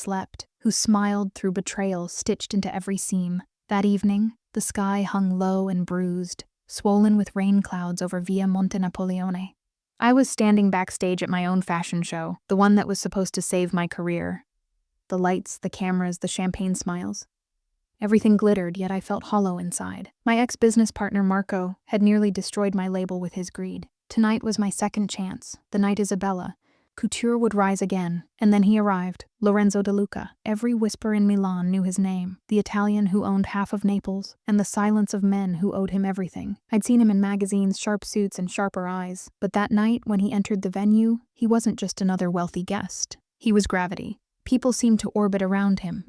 slept, who smiled through betrayal stitched into every seam. That evening, the sky hung low and bruised, swollen with rain clouds over Via Monte Napoleone. I was standing backstage at my own fashion show, the one that was supposed to save my career. The lights, the cameras, the champagne smiles. Everything glittered, yet I felt hollow inside. My ex-business partner Marco had nearly destroyed my label with his greed. Tonight was my second chance, the night Isabella. Couture would rise again, and then he arrived, Lorenzo De Luca. Every whisper in Milan knew his name, the Italian who owned half of Naples, and the silence of men who owed him everything. I'd seen him in magazines, sharp suits and sharper eyes, but that night when he entered the venue, he wasn't just another wealthy guest. He was gravity. People seemed to orbit around him,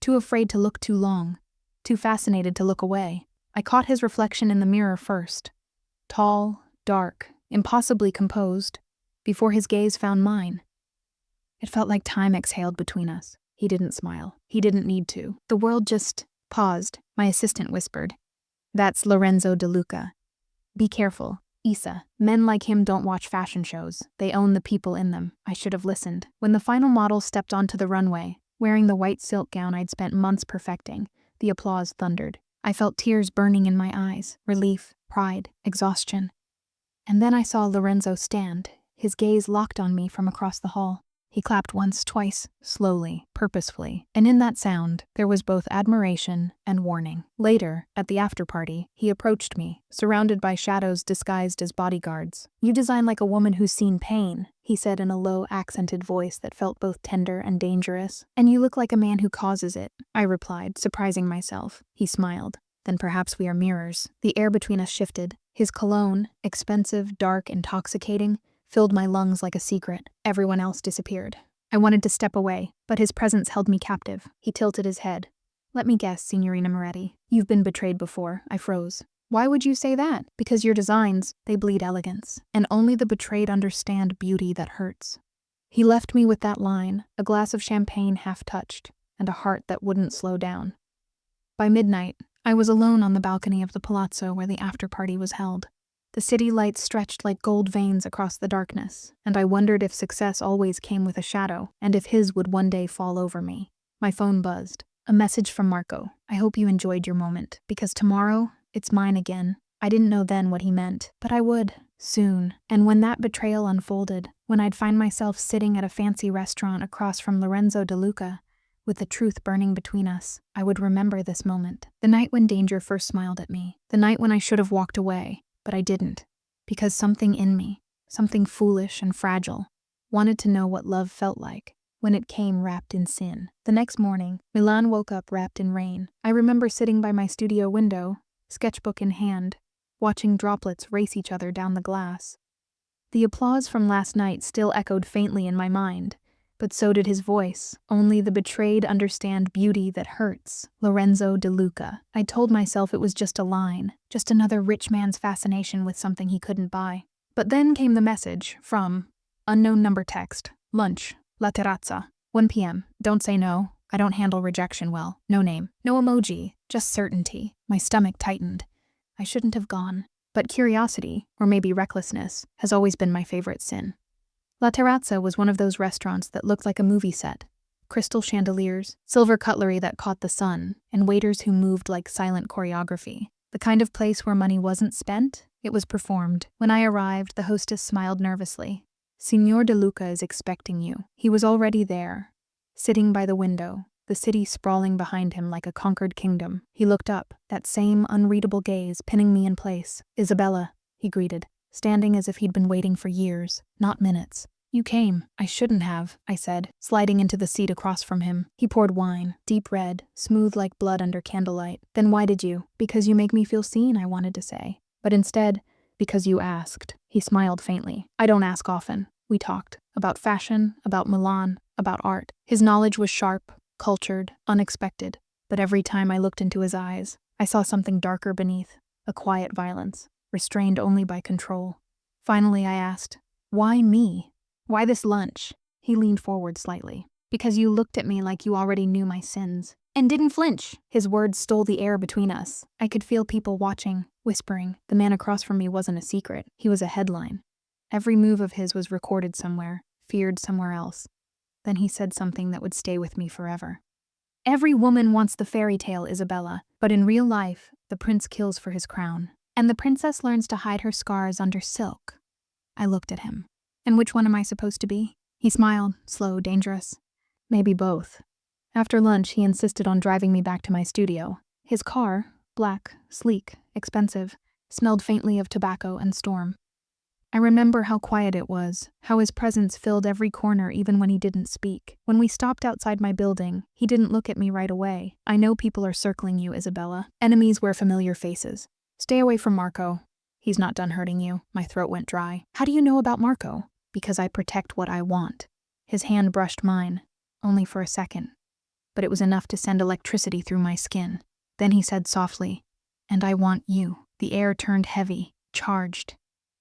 too afraid to look too long, too fascinated to look away. I caught his reflection in the mirror first. Tall, dark, impossibly composed, before his gaze found mine. It felt like time exhaled between us. He didn't smile. He didn't need to. The world just paused. My assistant whispered, "That's Lorenzo De Luca. Be careful, Isa. Men like him don't watch fashion shows. They own the people in them." I should have listened. When the final model stepped onto the runway, wearing the white silk gown I'd spent months perfecting, the applause thundered. I felt tears burning in my eyes, relief, pride, exhaustion. And then I saw Lorenzo stand, his gaze locked on me from across the hall. He clapped once, twice, slowly, purposefully, and in that sound, there was both admiration and warning. Later, at the after-party, he approached me, surrounded by shadows disguised as bodyguards. "You design like a woman who's seen pain," he said in a low, accented voice that felt both tender and dangerous. "And you look like a man who causes it," I replied, surprising myself. He smiled. "Then perhaps we are mirrors." The air between us shifted. His cologne, expensive, dark, intoxicating, filled my lungs like a secret. Everyone else disappeared. I wanted to step away, but his presence held me captive. He tilted his head. "Let me guess, Signorina Moretti. You've been betrayed before." I froze. "Why would you say that?" "Because your designs, they bleed elegance, and only the betrayed understand beauty that hurts." He left me with that line, a glass of champagne half-touched, and a heart that wouldn't slow down. By midnight, I was alone on the balcony of the palazzo where the after-party was held. The city lights stretched like gold veins across the darkness, and I wondered if success always came with a shadow, and if his would one day fall over me. My phone buzzed. A message from Marco. "I hope you enjoyed your moment, because tomorrow, it's mine again." I didn't know then what he meant, but I would, soon. And when that betrayal unfolded, when I'd find myself sitting at a fancy restaurant across from Lorenzo De Luca, with the truth burning between us, I would remember this moment. The night when danger first smiled at me. The night when I should have walked away. But I didn't, because something in me, something foolish and fragile, wanted to know what love felt like when it came wrapped in sin. The next morning, Milan woke up wrapped in rain. I remember sitting by my studio window, sketchbook in hand, watching droplets race each other down the glass. The applause from last night still echoed faintly in my mind, but so did his voice. Only the betrayed understand beauty that hurts. Lorenzo De Luca. I told myself it was just a line, just another rich man's fascination with something he couldn't buy. But then came the message from unknown number text. Lunch. La Terrazza. 1 p.m. Don't say no. I don't handle rejection well. No name. No emoji. Just certainty. My stomach tightened. I shouldn't have gone. But curiosity, or maybe recklessness, has always been my favorite sin. La Terrazza was one of those restaurants that looked like a movie set. Crystal chandeliers, silver cutlery that caught the sun, and waiters who moved like silent choreography. The kind of place where money wasn't spent, it was performed. When I arrived, the hostess smiled nervously. "Signor De Luca is expecting you." He was already there, sitting by the window, the city sprawling behind him like a conquered kingdom. He looked up, that same unreadable gaze pinning me in place. "Isabella," he greeted, standing as if he'd been waiting for years, not minutes. "You came." "I shouldn't have," I said, sliding into the seat across from him. He poured wine, deep red, smooth like blood under candlelight. "Then why did you?" "Because you make me feel seen," I wanted to say. But instead, "Because you asked." He smiled faintly. "I don't ask often." We talked. About fashion, about Milan, about art. His knowledge was sharp, cultured, unexpected. But every time I looked into his eyes, I saw something darker beneath, a quiet violence, restrained only by control. Finally, I asked, "Why me? Why this lunch?" He leaned forward slightly. "Because you looked at me like you already knew my sins. And didn't flinch." His words stole the air between us. I could feel people watching, whispering. The man across from me wasn't a secret. He was a headline. Every move of his was recorded somewhere, feared somewhere else. Then he said something that would stay with me forever. Every woman wants the fairy tale, Isabella, but in real life, the prince kills for his crown, and the princess learns to hide her scars under silk. I looked at him. And which one am I supposed to be? He smiled, slow, dangerous. Maybe both. After lunch, he insisted on driving me back to my studio. His car, black, sleek, expensive, smelled faintly of tobacco and storm. I remember how quiet it was, how his presence filled every corner even when he didn't speak. When we stopped outside my building, he didn't look at me right away. I know people are circling you, Isabella. Enemies wear familiar faces. Stay away from Marco. He's not done hurting you. My throat went dry. How do you know about Marco? Because I protect what I want. His hand brushed mine, only for a second. But it was enough to send electricity through my skin. Then he said softly, "And I want you." The air turned heavy, charged.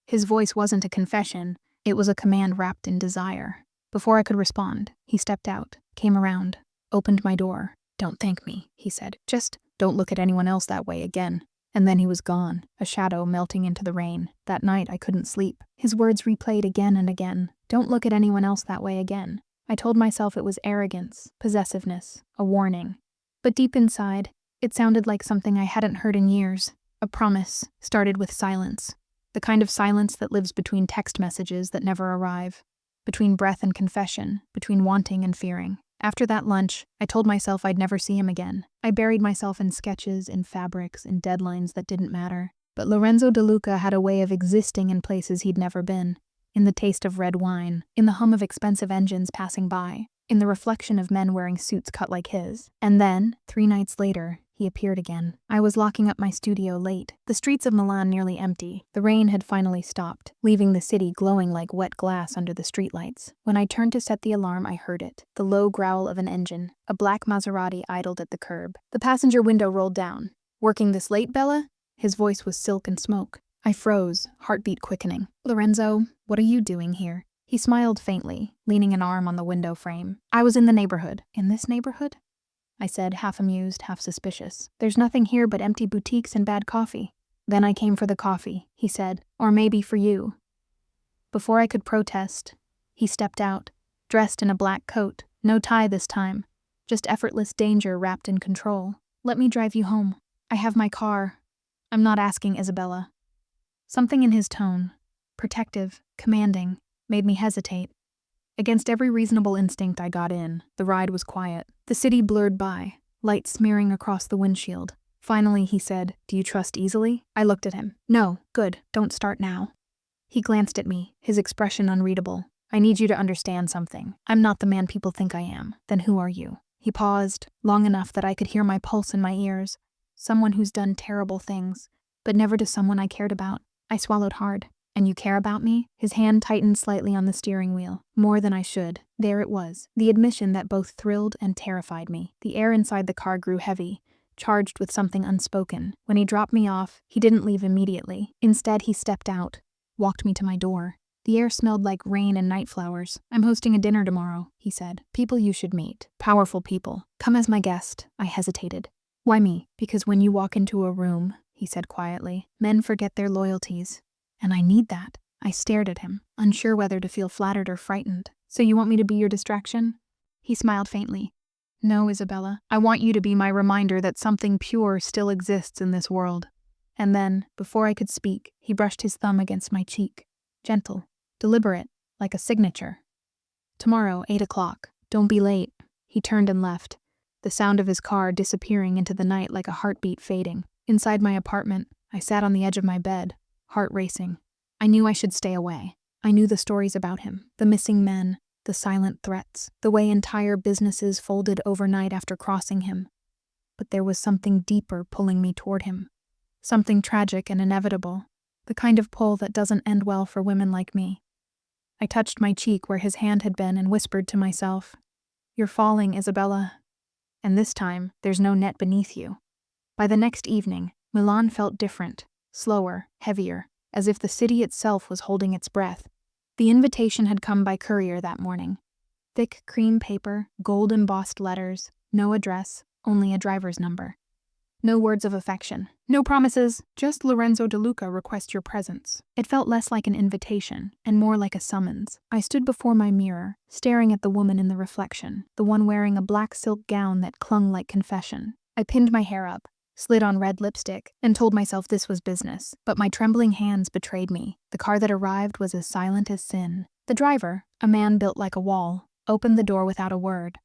His voice wasn't a confession, it was a command wrapped in desire. Before I could respond, he stepped out, came around, opened my door. "Don't thank me," he said. "Just don't look at anyone else that way again." And then he was gone, a shadow melting into the rain. That night I couldn't sleep. His words replayed again and again. Don't look at anyone else that way again. I told myself it was arrogance, possessiveness, a warning. But deep inside, it sounded like something I hadn't heard in years. A promise, started with silence. The kind of silence that lives between text messages that never arrive. Between breath and confession, between wanting and fearing. After that lunch, I told myself I'd never see him again. I buried myself in sketches, in fabrics, in deadlines that didn't matter. But Lorenzo De Luca had a way of existing in places he'd never been. In the taste of red wine, in the hum of expensive engines passing by, in the reflection of men wearing suits cut like his. And then, 3 nights later, he appeared again. I was locking up my studio late, the streets of Milan nearly empty. The rain had finally stopped, leaving the city glowing like wet glass under the streetlights. When I turned to set the alarm, I heard it, the low growl of an engine. A black Maserati idled at the curb. The passenger window rolled down. "Working this late, Bella?" His voice was silk and smoke. I froze, heartbeat quickening. "Lorenzo, what are you doing here?" He smiled faintly, leaning an arm on the window frame. "I was in the neighborhood." "In this neighborhood?" I said, half amused, half suspicious. "There's nothing here but empty boutiques and bad coffee." "Then I came for the coffee," he said. "Or maybe for you." Before I could protest, he stepped out, dressed in a black coat, no tie this time, just effortless danger wrapped in control. "Let me drive you home. I have my car. I'm not asking, Isabella." Something in his tone, protective, commanding, made me hesitate. Against every reasonable instinct, I got in. The ride was quiet. The city blurred by, light smearing across the windshield. Finally, he said, "Do you trust easily?" I looked at him. "No, good, don't start now." He glanced at me, his expression unreadable. "I need you to understand something. I'm not the man people think I am. Then who are you?" He paused, long enough that I could hear my pulse in my ears. "Someone who's done terrible things, but never to someone I cared about." I swallowed hard. "And you care about me?" His hand tightened slightly on the steering wheel. More than I should. There it was, the admission that both thrilled and terrified me. The air inside the car grew heavy, charged with something unspoken. When he dropped me off, he didn't leave immediately. Instead, he stepped out, walked me to my door. The air smelled like rain and night flowers. "I'm hosting a dinner tomorrow," he said. "People you should meet. Powerful people. Come as my guest." I hesitated. "Why me?" "Because when you walk into a room," he said quietly, "men forget their loyalties. And I need that." I stared at him, unsure whether to feel flattered or frightened. "So you want me to be your distraction?" He smiled faintly. "No, Isabella. I want you to be my reminder that something pure still exists in this world." And then, before I could speak, he brushed his thumb against my cheek. Gentle, deliberate, like a signature. "Tomorrow, 8 o'clock. Don't be late." He turned and left, the sound of his car disappearing into the night like a heartbeat fading. Inside my apartment, I sat on the edge of my bed, heart racing. I knew I should stay away. I knew the stories about him, the missing men, the silent threats, the way entire businesses folded overnight after crossing him. But there was something deeper pulling me toward him. Something tragic and inevitable, the kind of pull that doesn't end well for women like me. I touched my cheek where his hand had been and whispered to myself, "You're falling, Isabella. And this time, there's no net beneath you." By the next evening, Milan felt different. Slower, heavier, as if the city itself was holding its breath. The invitation had come by courier that morning. Thick cream paper, gold-embossed letters, no address, only a driver's number. No words of affection. No promises. Just Lorenzo De Luca requests your presence. It felt less like an invitation and more like a summons. I stood before my mirror, staring at the woman in the reflection, the one wearing a black silk gown that clung like confession. I pinned my hair up, slid on red lipstick, and told myself this was business. But my trembling hands betrayed me. The car that arrived was as silent as sin. The driver, a man built like a wall, opened the door without a word.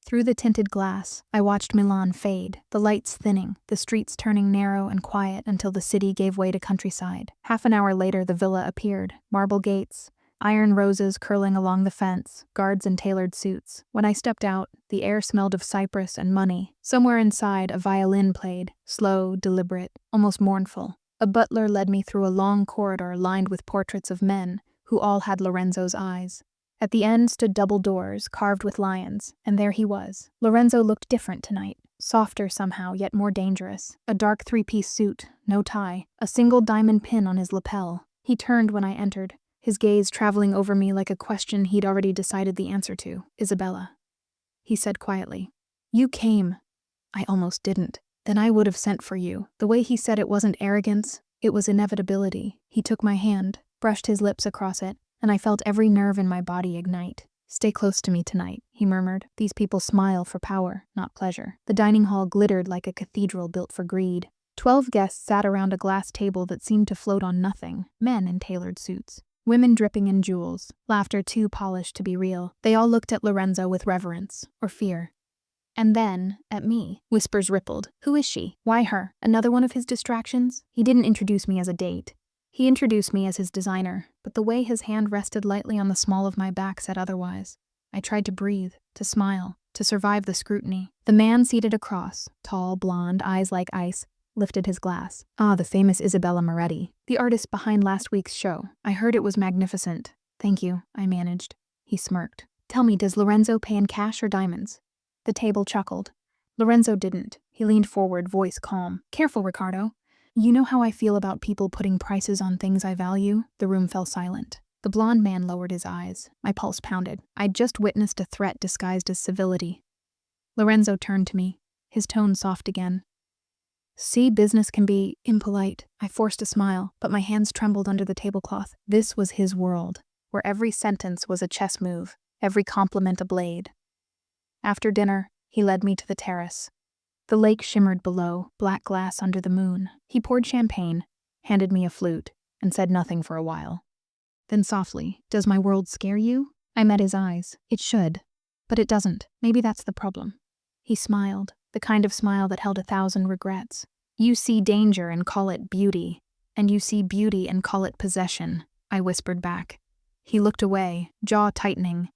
Through the tinted glass, I watched Milan fade, the lights thinning, the streets turning narrow and quiet until the city gave way to countryside. Half an hour later, the villa appeared, marble gates, iron roses curling along the fence, guards in tailored suits. When I stepped out, the air smelled of cypress and money. Somewhere inside, a violin played, slow, deliberate, almost mournful. A butler led me through a long corridor lined with portraits of men, who all had Lorenzo's eyes. At the end stood double doors, carved with lions, and there he was. Lorenzo looked different tonight, softer somehow, yet more dangerous. A dark three-piece suit, no tie, a single diamond pin on his lapel. He turned when I entered, his gaze traveling over me like a question he'd already decided the answer to. Isabella. He said quietly. You came. I almost didn't. Then I would have sent for you. The way he said it wasn't arrogance, it was inevitability. He took my hand, brushed his lips across it, and I felt every nerve in my body ignite. Stay close to me tonight, he murmured. These people smile for power, not pleasure. The dining hall glittered like a cathedral built for greed. 12 guests sat around a glass table that seemed to float on nothing, men in tailored suits. Women dripping in jewels, laughter too polished to be real. They all looked at Lorenzo with reverence, or fear. And then, at me, whispers rippled. Who is she? Why her? Another one of his distractions? He didn't introduce me as a date. He introduced me as his designer, but the way his hand rested lightly on the small of my back said otherwise. I tried to breathe, to smile, to survive the scrutiny. The man seated across, tall, blonde, eyes like ice, lifted his glass. Ah, the famous Isabella Moretti, the artist behind last week's show. I heard it was magnificent. Thank you, I managed. He smirked. Tell me, does Lorenzo pay in cash or diamonds? The table chuckled. Lorenzo didn't. He leaned forward, voice calm. Careful, Ricardo. You know how I feel about people putting prices on things I value? The room fell silent. The blonde man lowered his eyes. My pulse pounded. I'd just witnessed a threat disguised as civility. Lorenzo turned to me, his tone soft again. See, business can be impolite. I forced a smile, but my hands trembled under the tablecloth. This was his world, where every sentence was a chess move, every compliment a blade. After dinner, he led me to the terrace. The lake shimmered below, black glass under the moon. He poured champagne, handed me a flute, and said nothing for a while. Then softly, does my world scare you? I met his eyes. It should. But it doesn't. Maybe that's the problem. He smiled, the kind of smile that held 1,000 regrets. You see danger and call it beauty, and you see beauty and call it possession, I whispered back. He looked away, jaw tightening.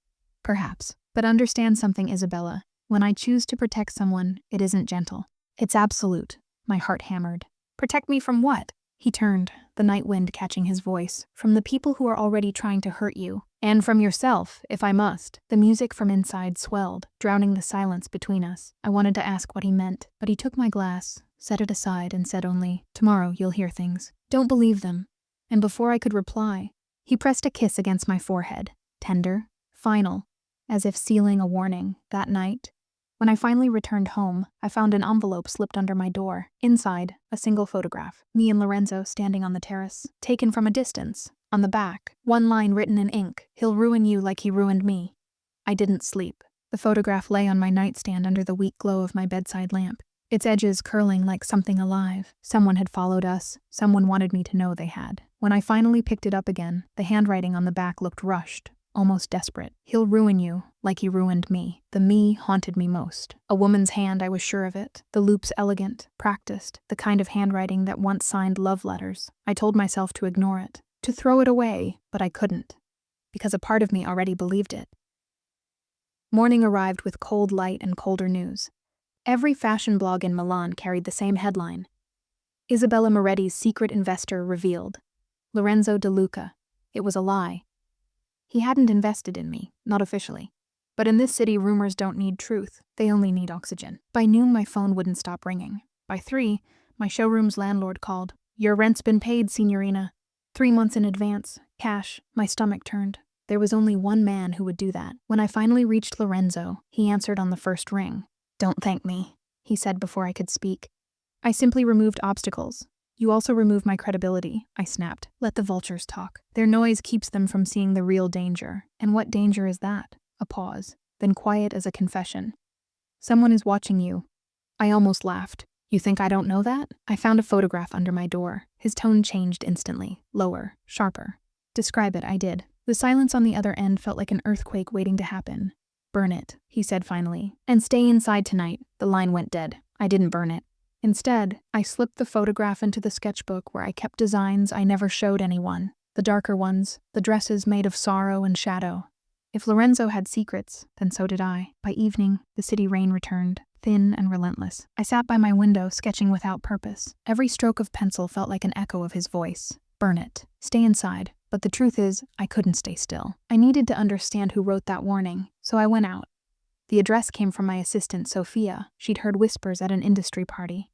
Perhaps. But understand something, Isabella. When I choose to protect someone, it isn't gentle. It's absolute. My heart hammered. Protect me from what? He turned, the night wind catching his voice. From the people who are already trying to hurt you. And from yourself, if I must. The music from inside swelled, drowning the silence between us. I wanted to ask what he meant, but he took my glass, set it aside, and said only, tomorrow you'll hear things. Don't believe them. And before I could reply, he pressed a kiss against my forehead. Tender, final, as if sealing a warning. That night, when I finally returned home, I found an envelope slipped under my door. Inside, a single photograph. Me and Lorenzo standing on the terrace, taken from a distance. On the back, one line written in ink, he'll ruin you like he ruined me. I didn't sleep. The photograph lay on my nightstand under the weak glow of my bedside lamp, its edges curling like something alive. Someone had followed us. Someone wanted me to know they had. When I finally picked it up again, the handwriting on the back looked rushed, almost desperate. He'll ruin you, like he ruined me. The me haunted me most. A woman's hand, I was sure of it. The loops elegant, practiced, the kind of handwriting that once signed love letters. I told myself to ignore it, to throw it away, but I couldn't, because a part of me already believed it. Morning arrived with cold light and colder news. Every fashion blog in Milan carried the same headline. Isabella Moretti's secret investor revealed. Lorenzo De Luca. It was a lie. He hadn't invested in me, not officially. But in this city, rumors don't need truth. They only need oxygen. By noon, my phone wouldn't stop ringing. By 3, my showroom's landlord called. Your rent's been paid, signorina. 3 months in advance. Cash. My stomach turned. There was only one man who would do that. When I finally reached Lorenzo, he answered on the first ring. Don't thank me, he said before I could speak. I simply removed obstacles. You also remove my credibility, I snapped. Let the vultures talk. Their noise keeps them from seeing the real danger. And what danger is that? A pause, then quiet as a confession. Someone is watching you. I almost laughed. You think I don't know that? I found a photograph under my door. His tone changed instantly, lower, sharper. Describe it, I did. The silence on the other end felt like an earthquake waiting to happen. Burn it, he said finally. And stay inside tonight. The line went dead. I didn't burn it. Instead, I slipped the photograph into the sketchbook where I kept designs I never showed anyone. The darker ones, the dresses made of sorrow and shadow. If Lorenzo had secrets, then so did I. By evening, the city rain returned, thin and relentless. I sat by my window, sketching without purpose. Every stroke of pencil felt like an echo of his voice. Burn it. Stay inside. But the truth is, I couldn't stay still. I needed to understand who wrote that warning, so I went out. The address came from my assistant, Sophia. She'd heard whispers at an industry party.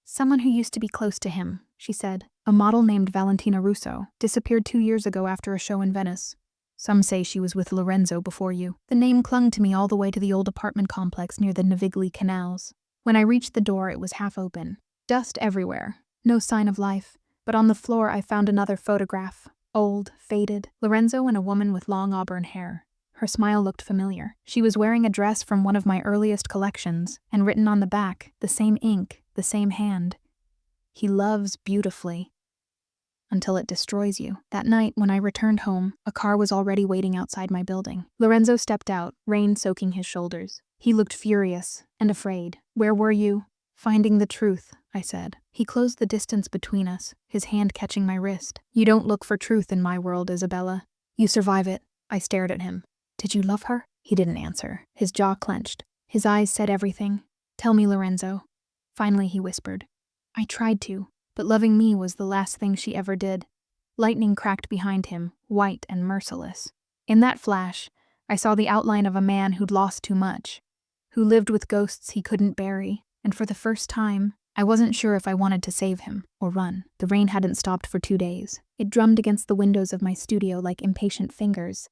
Someone who used to be close to him, she said. A model named Valentina Russo disappeared 2 years ago after a show in Venice. Some say she was with Lorenzo before you. The name clung to me all the way to the old apartment complex near the Navigli canals. When I reached the door, it was half open. Dust everywhere. No sign of life. But on the floor, I found another photograph. Old, faded. Lorenzo and a woman with long auburn hair. Her smile looked familiar. She was wearing a dress from one of my earliest collections, and written on the back, the same ink, the same hand. He loves beautifully. Until it destroys you. That night, when I returned home, a car was already waiting outside my building. Lorenzo stepped out, rain soaking his shoulders. He looked furious and afraid. Where were you? Finding the truth, I said. He closed the distance between us, his hand catching my wrist. You don't look for truth in my world, Isabella. You survive it. I stared at him. Did you love her? He didn't answer. His jaw clenched. His eyes said everything. Tell me, Lorenzo. Finally, he whispered. I tried to, but loving me was the last thing she ever did. Lightning cracked behind him, white and merciless. In that flash, I saw the outline of a man who'd lost too much, who lived with ghosts he couldn't bury, and for the first time, I wasn't sure if I wanted to save him or run. The rain hadn't stopped for 2 days. It drummed against the windows of my studio like impatient fingers,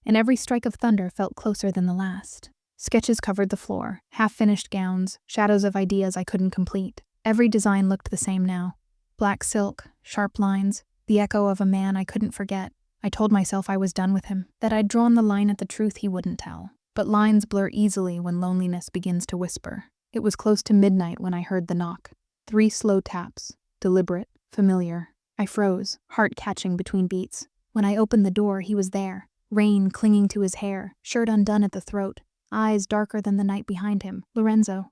and every strike of thunder felt closer than the last. Sketches covered the floor, half-finished gowns, shadows of ideas I couldn't complete. Every design looked the same now. Black silk, sharp lines, the echo of a man I couldn't forget. I told myself I was done with him, that I'd drawn the line at the truth he wouldn't tell. But lines blur easily when loneliness begins to whisper. It was close to midnight when I heard the knock. 3 slow taps, deliberate, familiar. I froze, heart catching between beats. When I opened the door, he was there. Rain clinging to his hair, shirt undone at the throat, eyes darker than the night behind him. Lorenzo.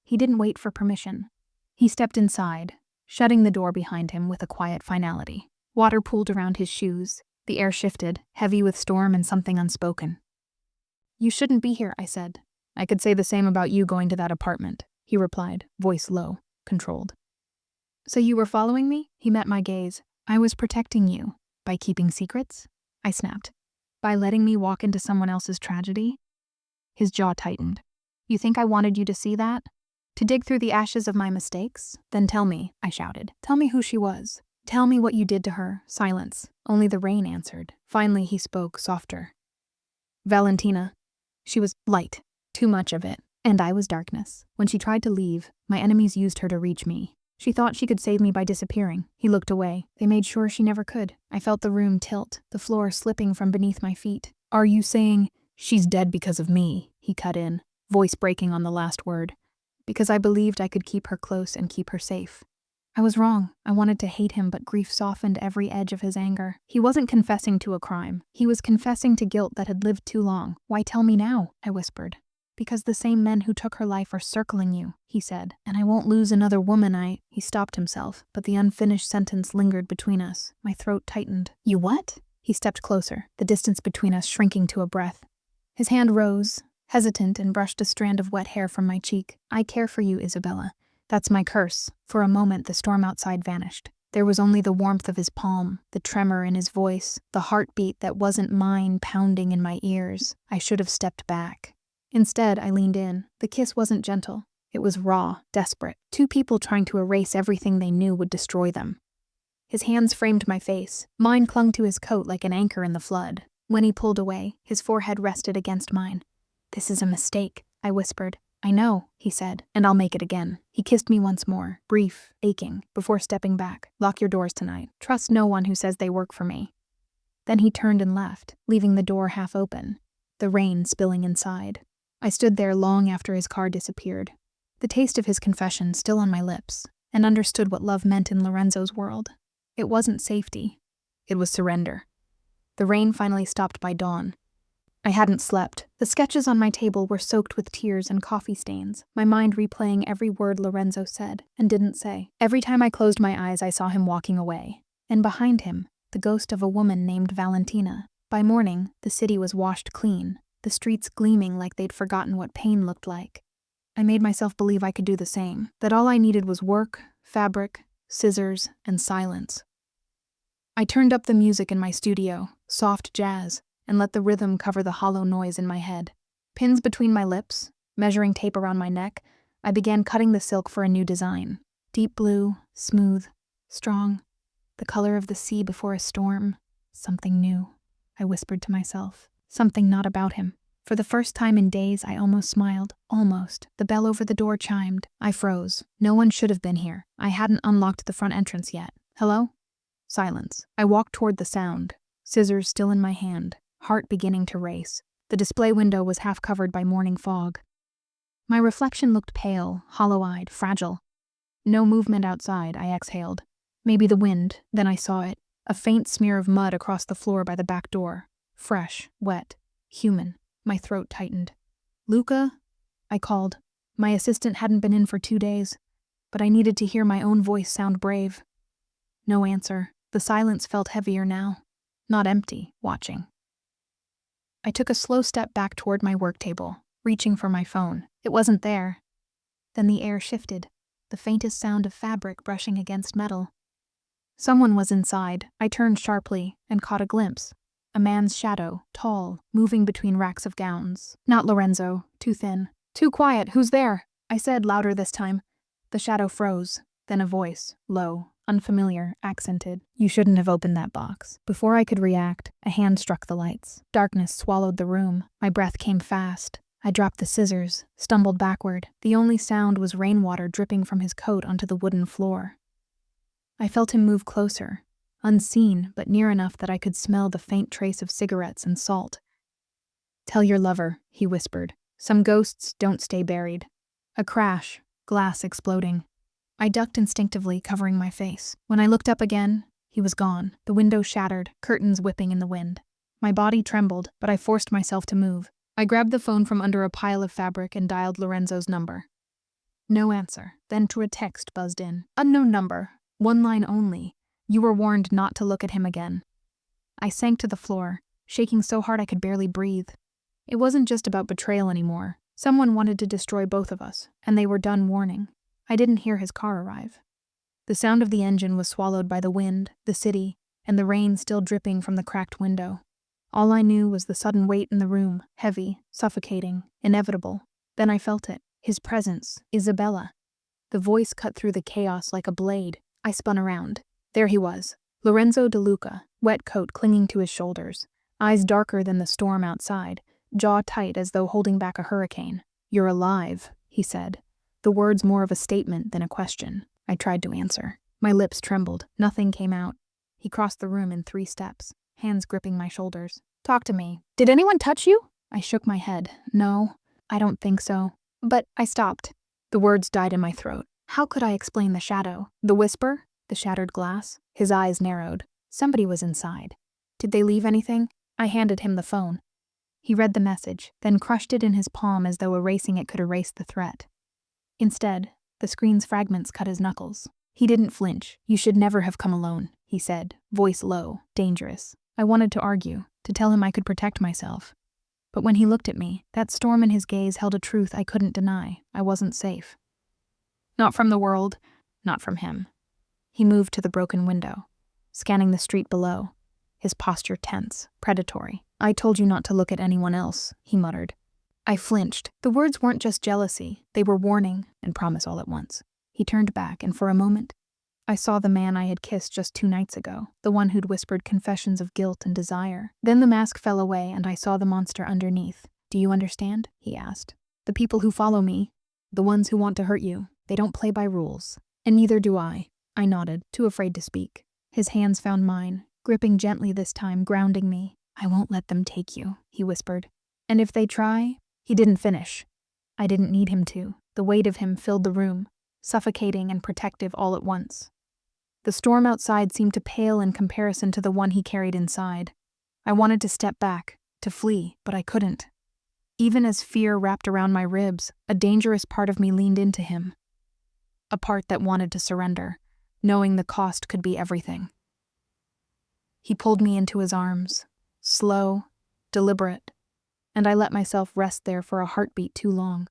He didn't wait for permission. He stepped inside, shutting the door behind him with a quiet finality. Water pooled around his shoes. The air shifted, heavy with storm and something unspoken. You shouldn't be here, I said. I could say the same about you going to that apartment, he replied, voice low, controlled. So you were following me? He met my gaze. I was protecting you. By keeping secrets? I snapped. By letting me walk into someone else's tragedy? His jaw tightened. You think I wanted you to see that? To dig through the ashes of my mistakes? Then tell me, I shouted. Tell me who she was. Tell me what you did to her. Silence. Only the rain answered. Finally he spoke, softer. Valentina. She was light. Too much of it. And I was darkness. When she tried to leave, my enemies used her to reach me. She thought she could save me by disappearing. He looked away. They made sure she never could. I felt the room tilt, the floor slipping from beneath my feet. Are you saying, she's dead because of me? He cut in, voice breaking on the last word. Because I believed I could keep her close and keep her safe. I was wrong. I wanted to hate him, but grief softened every edge of his anger. He wasn't confessing to a crime. He was confessing to guilt that had lived too long. Why tell me now? I whispered. Because the same men who took her life are circling you, he said. And I won't lose another woman, He stopped himself, but the unfinished sentence lingered between us. My throat tightened. You what? He stepped closer, the distance between us shrinking to a breath. His hand rose, hesitant, and brushed a strand of wet hair from my cheek. I care for you, Isabella. That's my curse. For a moment, the storm outside vanished. There was only the warmth of his palm, the tremor in his voice, the heartbeat that wasn't mine pounding in my ears. I should have stepped back. Instead, I leaned in. The kiss wasn't gentle. It was raw, desperate. 2 people trying to erase everything they knew would destroy them. His hands framed my face. Mine clung to his coat like an anchor in the flood. When he pulled away, his forehead rested against mine. This is a mistake, I whispered. I know, he said, and I'll make it again. He kissed me once more, brief, aching, before stepping back. Lock your doors tonight. Trust no one who says they work for me. Then he turned and left, leaving the door half open, the rain spilling inside. I stood there long after his car disappeared, the taste of his confession still on my lips, and understood what love meant in Lorenzo's world. It wasn't safety. It was surrender. The rain finally stopped by dawn. I hadn't slept. The sketches on my table were soaked with tears and coffee stains, my mind replaying every word Lorenzo said and didn't say. Every time I closed my eyes, I saw him walking away, and behind him, the ghost of a woman named Valentina. By morning, the city was washed clean, the streets gleaming like they'd forgotten what pain looked like. I made myself believe I could do the same, that all I needed was work, fabric, scissors, and silence. I turned up the music in my studio, soft jazz, and let the rhythm cover the hollow noise in my head. Pins between my lips, measuring tape around my neck, I began cutting the silk for a new design. Deep blue, smooth, strong, the color of the sea before a storm. Something new, I whispered to myself. Something not about him. For the first time in days, I almost smiled. Almost. The bell over the door chimed. I froze. No one should have been here. I hadn't unlocked the front entrance yet. Hello? Silence. I walked toward the sound, scissors still in my hand, heart beginning to race. The display window was half covered by morning fog. My reflection looked pale, hollow-eyed, fragile. No movement outside, I exhaled. Maybe the wind, then I saw it. A faint smear of mud across the floor by the back door. Fresh, wet, human. My throat tightened. Luca? I called. My assistant hadn't been in for 2 days, but I needed to hear my own voice sound brave. No answer. The silence felt heavier now. Not empty, watching. I took a slow step back toward my work table, reaching for my phone. It wasn't there. Then the air shifted, the faintest sound of fabric brushing against metal. Someone was inside. I turned sharply and caught a glimpse. A man's shadow, tall, moving between racks of gowns. Not Lorenzo, too thin. Too quiet, who's there? I said louder this time. The shadow froze, then a voice, low, unfamiliar, accented. You shouldn't have opened that box. Before I could react, a hand struck the lights. Darkness swallowed the room. My breath came fast. I dropped the scissors, stumbled backward. The only sound was rainwater dripping from his coat onto the wooden floor. I felt him move closer, unseen but near enough that I could smell the faint trace of cigarettes and salt. Tell your lover, he whispered. Some ghosts don't stay buried. A crash, glass exploding. I ducked instinctively, covering my face. When I looked up again, he was gone. The window shattered, curtains whipping in the wind. My body trembled, but I forced myself to move. I grabbed the phone from under a pile of fabric and dialed Lorenzo's number. No answer. Then a text buzzed in. Unknown number. 1 line only. You were warned not to look at him again. I sank to the floor, shaking so hard I could barely breathe. It wasn't just about betrayal anymore. Someone wanted to destroy both of us, and they were done warning. I didn't hear his car arrive. The sound of the engine was swallowed by the wind, the city, and the rain still dripping from the cracked window. All I knew was the sudden weight in the room, heavy, suffocating, inevitable. Then I felt it. His presence, Isabella. The voice cut through the chaos like a blade. I spun around. There he was, Lorenzo De Luca, wet coat clinging to his shoulders, eyes darker than the storm outside, jaw tight as though holding back a hurricane. You're alive, he said, the words more of a statement than a question. I tried to answer. My lips trembled. Nothing came out. He crossed the room in 3 steps, hands gripping my shoulders. Talk to me. Did anyone touch you? I shook my head. No, I don't think so. But I stopped. The words died in my throat. How could I explain the shadow? The whisper? The shattered glass? His eyes narrowed. Somebody was inside. Did they leave anything? I handed him the phone. He read the message, then crushed it in his palm as though erasing it could erase the threat. Instead, the screen's fragments cut his knuckles. He didn't flinch. You should never have come alone, he said, voice low, dangerous. I wanted to argue, to tell him I could protect myself. But when he looked at me, that storm in his gaze held a truth I couldn't deny. I wasn't safe. Not from the world, not from him. He moved to the broken window, scanning the street below, his posture tense, predatory. I told you not to look at anyone else, he muttered. I flinched. The words weren't just jealousy, they were warning and promise all at once. He turned back, and for a moment, I saw the man I had kissed just 2 nights ago, the one who'd whispered confessions of guilt and desire. Then the mask fell away, and I saw the monster underneath. Do you understand? He asked. The people who follow me, the ones who want to hurt you, they don't play by rules. And neither do I. I nodded, too afraid to speak. His hands found mine, gripping gently this time, grounding me. I won't let them take you, he whispered. And if they try, he didn't finish. I didn't need him to. The weight of him filled the room, suffocating and protective all at once. The storm outside seemed to pale in comparison to the one he carried inside. I wanted to step back, to flee, but I couldn't. Even as fear wrapped around my ribs, a dangerous part of me leaned into him. A part that wanted to surrender, knowing the cost could be everything. He pulled me into his arms, slow, deliberate, and I let myself rest there for a heartbeat too long,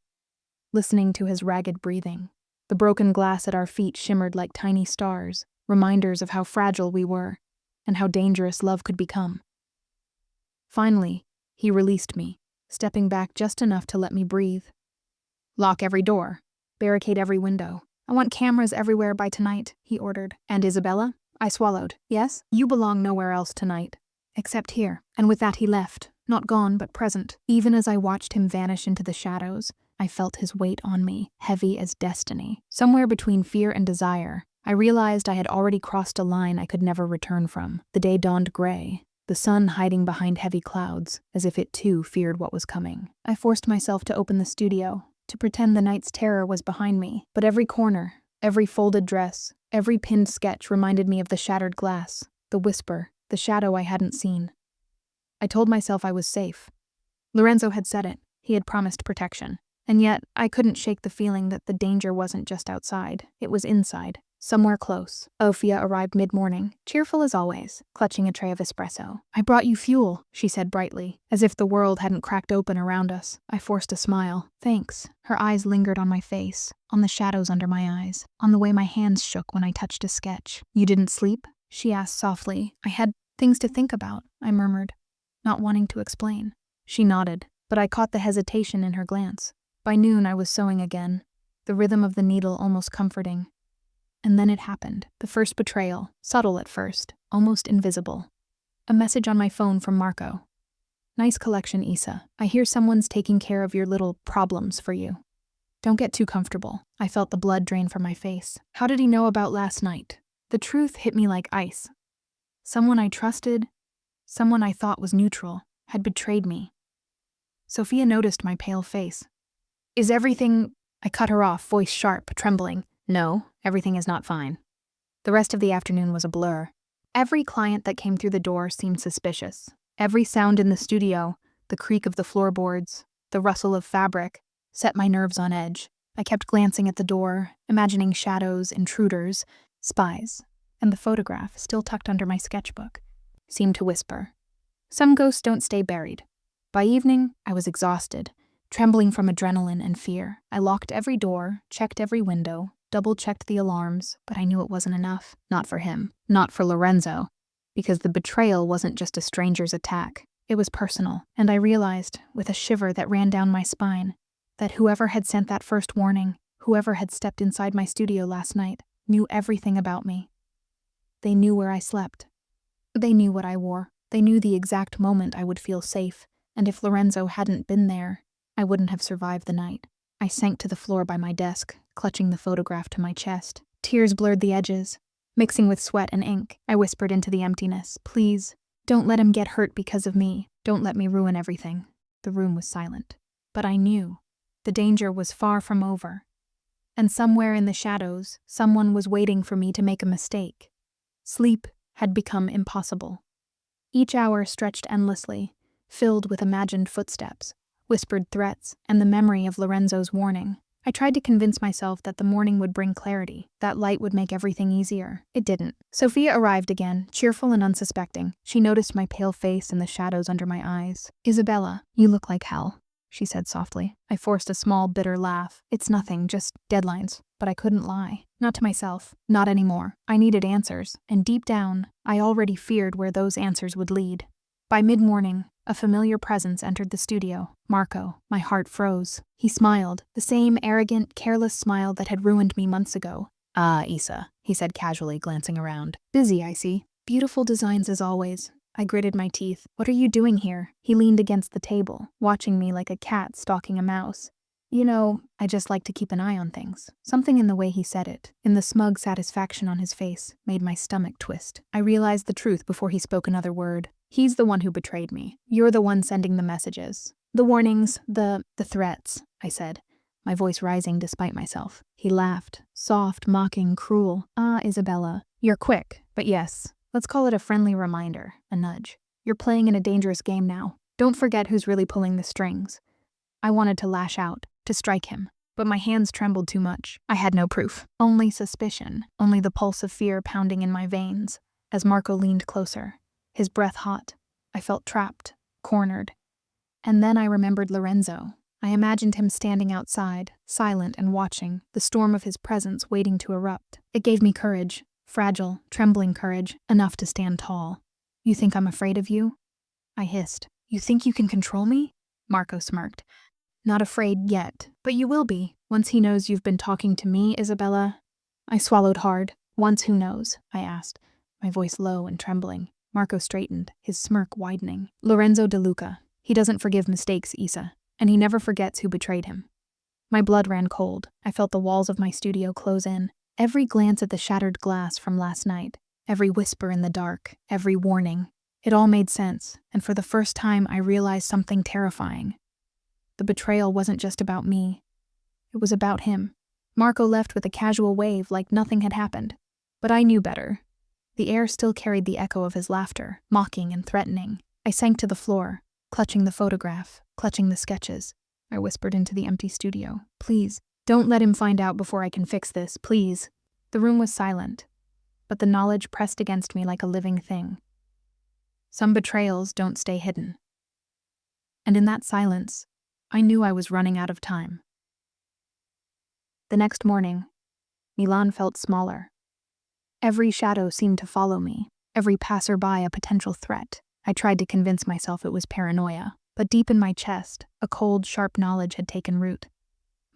listening to his ragged breathing. The broken glass at our feet shimmered like tiny stars, reminders of how fragile we were, and how dangerous love could become. Finally, he released me, stepping back just enough to let me breathe. Lock every door, barricade every window. I want cameras everywhere by tonight, he ordered. And Isabella? I swallowed. Yes? You belong nowhere else tonight. Except here. And with that he left, not gone but present. Even as I watched him vanish into the shadows, I felt his weight on me, heavy as destiny. Somewhere between fear and desire, I realized I had already crossed a line I could never return from. The day dawned gray, the sun hiding behind heavy clouds, as if it too feared what was coming. I forced myself to open the studio, to pretend the night's terror was behind me, but every corner, every folded dress, every pinned sketch reminded me of the shattered glass, the whisper, the shadow I hadn't seen. I told myself I was safe. Lorenzo had said it. He had promised protection. And yet, I couldn't shake the feeling that the danger wasn't just outside. It was inside, somewhere close. Mafia arrived mid-morning, cheerful as always, clutching a tray of espresso. I brought you fuel, she said brightly, as if the world hadn't cracked open around us. I forced a smile. Thanks. Her eyes lingered on my face, on the shadows under my eyes, on the way my hands shook when I touched a sketch. You didn't sleep? She asked softly. I had things to think about, I murmured, not wanting to explain. She nodded, but I caught the hesitation in her glance. By noon I was sewing again, the rhythm of the needle almost comforting. And then it happened, the first betrayal, subtle at first, almost invisible. A message on my phone from Marco. Nice collection, Isa. I hear someone's taking care of your little problems for you. Don't get too comfortable. I felt the blood drain from my face. How did he know about last night? The truth hit me like ice. Someone I trusted, someone I thought was neutral, had betrayed me. Sophia noticed my pale face. Is everything... I cut her off, voice sharp, trembling. No, everything is not fine. The rest of the afternoon was a blur. Every client that came through the door seemed suspicious. Every sound in the studio, the creak of the floorboards, the rustle of fabric, set my nerves on edge. I kept glancing at the door, imagining shadows, intruders, spies, and the photograph, still tucked under my sketchbook, seemed to whisper. Some ghosts don't stay buried. By evening, I was exhausted, trembling from adrenaline and fear. I locked every door, checked every window, double-checked the alarms, but I knew it wasn't enough. Not for him. Not for Lorenzo. Because the betrayal wasn't just a stranger's attack. It was personal. And I realized, with a shiver that ran down my spine, that whoever had sent that first warning, whoever had stepped inside my studio last night, knew everything about me. They knew where I slept. They knew what I wore. They knew the exact moment I would feel safe. And if Lorenzo hadn't been there, I wouldn't have survived the night. I sank to the floor by my desk, clutching the photograph to my chest. Tears blurred the edges. Mixing with sweat and ink, I whispered into the emptiness, please, don't let him get hurt because of me. Don't let me ruin everything. The room was silent. But I knew. The danger was far from over. And somewhere in the shadows, someone was waiting for me to make a mistake. Sleep had become impossible. Each hour stretched endlessly, filled with imagined footsteps, whispered threats, and the memory of Lorenzo's warning. I tried to convince myself that the morning would bring clarity, that light would make everything easier. It didn't. Sophia arrived again, cheerful and unsuspecting. She noticed my pale face and the shadows under my eyes. Isabella, you look like hell, she said softly. I forced a small, bitter laugh. It's nothing, just deadlines. But I couldn't lie. Not to myself. Not anymore. I needed answers, and deep down, I already feared where those answers would lead. By mid-morning, a familiar presence entered the studio. Marco. My heart froze. He smiled, the same arrogant, careless smile that had ruined me months ago. Ah, Isa, he said casually, glancing around. Busy, I see. Beautiful designs as always. I gritted my teeth. What are you doing here? He leaned against the table, watching me like a cat stalking a mouse. I just like to keep an eye on things. Something in the way he said it, in the smug satisfaction on his face, made my stomach twist. I realized the truth before he spoke another word. He's the one who betrayed me. You're the one sending the messages. The warnings, the threats, I said, my voice rising despite myself. He laughed, soft, mocking, cruel. Ah, Isabella, you're quick, but yes, let's call it a friendly reminder, a nudge. You're playing in a dangerous game now. Don't forget who's really pulling the strings. I wanted to lash out, to strike him, but my hands trembled too much. I had no proof, only suspicion, only the pulse of fear pounding in my veins. As Marco leaned closer, his breath hot, I felt trapped, cornered. And then I remembered Lorenzo. I imagined him standing outside, silent and watching, the storm of his presence waiting to erupt. It gave me courage, fragile, trembling courage, enough to stand tall. You think I'm afraid of you? I hissed. You think you can control me? Marco smirked. Not afraid yet, but you will be, once he knows you've been talking to me, Isabella. I swallowed hard. Once who knows? I asked, my voice low and trembling. Marco straightened, his smirk widening. Lorenzo De Luca. He doesn't forgive mistakes, Isa, and he never forgets who betrayed him. My blood ran cold. I felt the walls of my studio close in. Every glance at the shattered glass from last night, every whisper in the dark, every warning. It all made sense, and for the first time I realized something terrifying. The betrayal wasn't just about me. It was about him. Marco left with a casual wave like nothing had happened. But I knew better. The air still carried the echo of his laughter, mocking and threatening. I sank to the floor, clutching the photograph, clutching the sketches. I whispered into the empty studio. Please, don't let him find out before I can fix this, please. The room was silent, but the knowledge pressed against me like a living thing. Some betrayals don't stay hidden. And in that silence, I knew I was running out of time. The next morning, Milan felt smaller. Every shadow seemed to follow me, every passerby a potential threat. I tried to convince myself it was paranoia, but deep in my chest, a cold, sharp knowledge had taken root.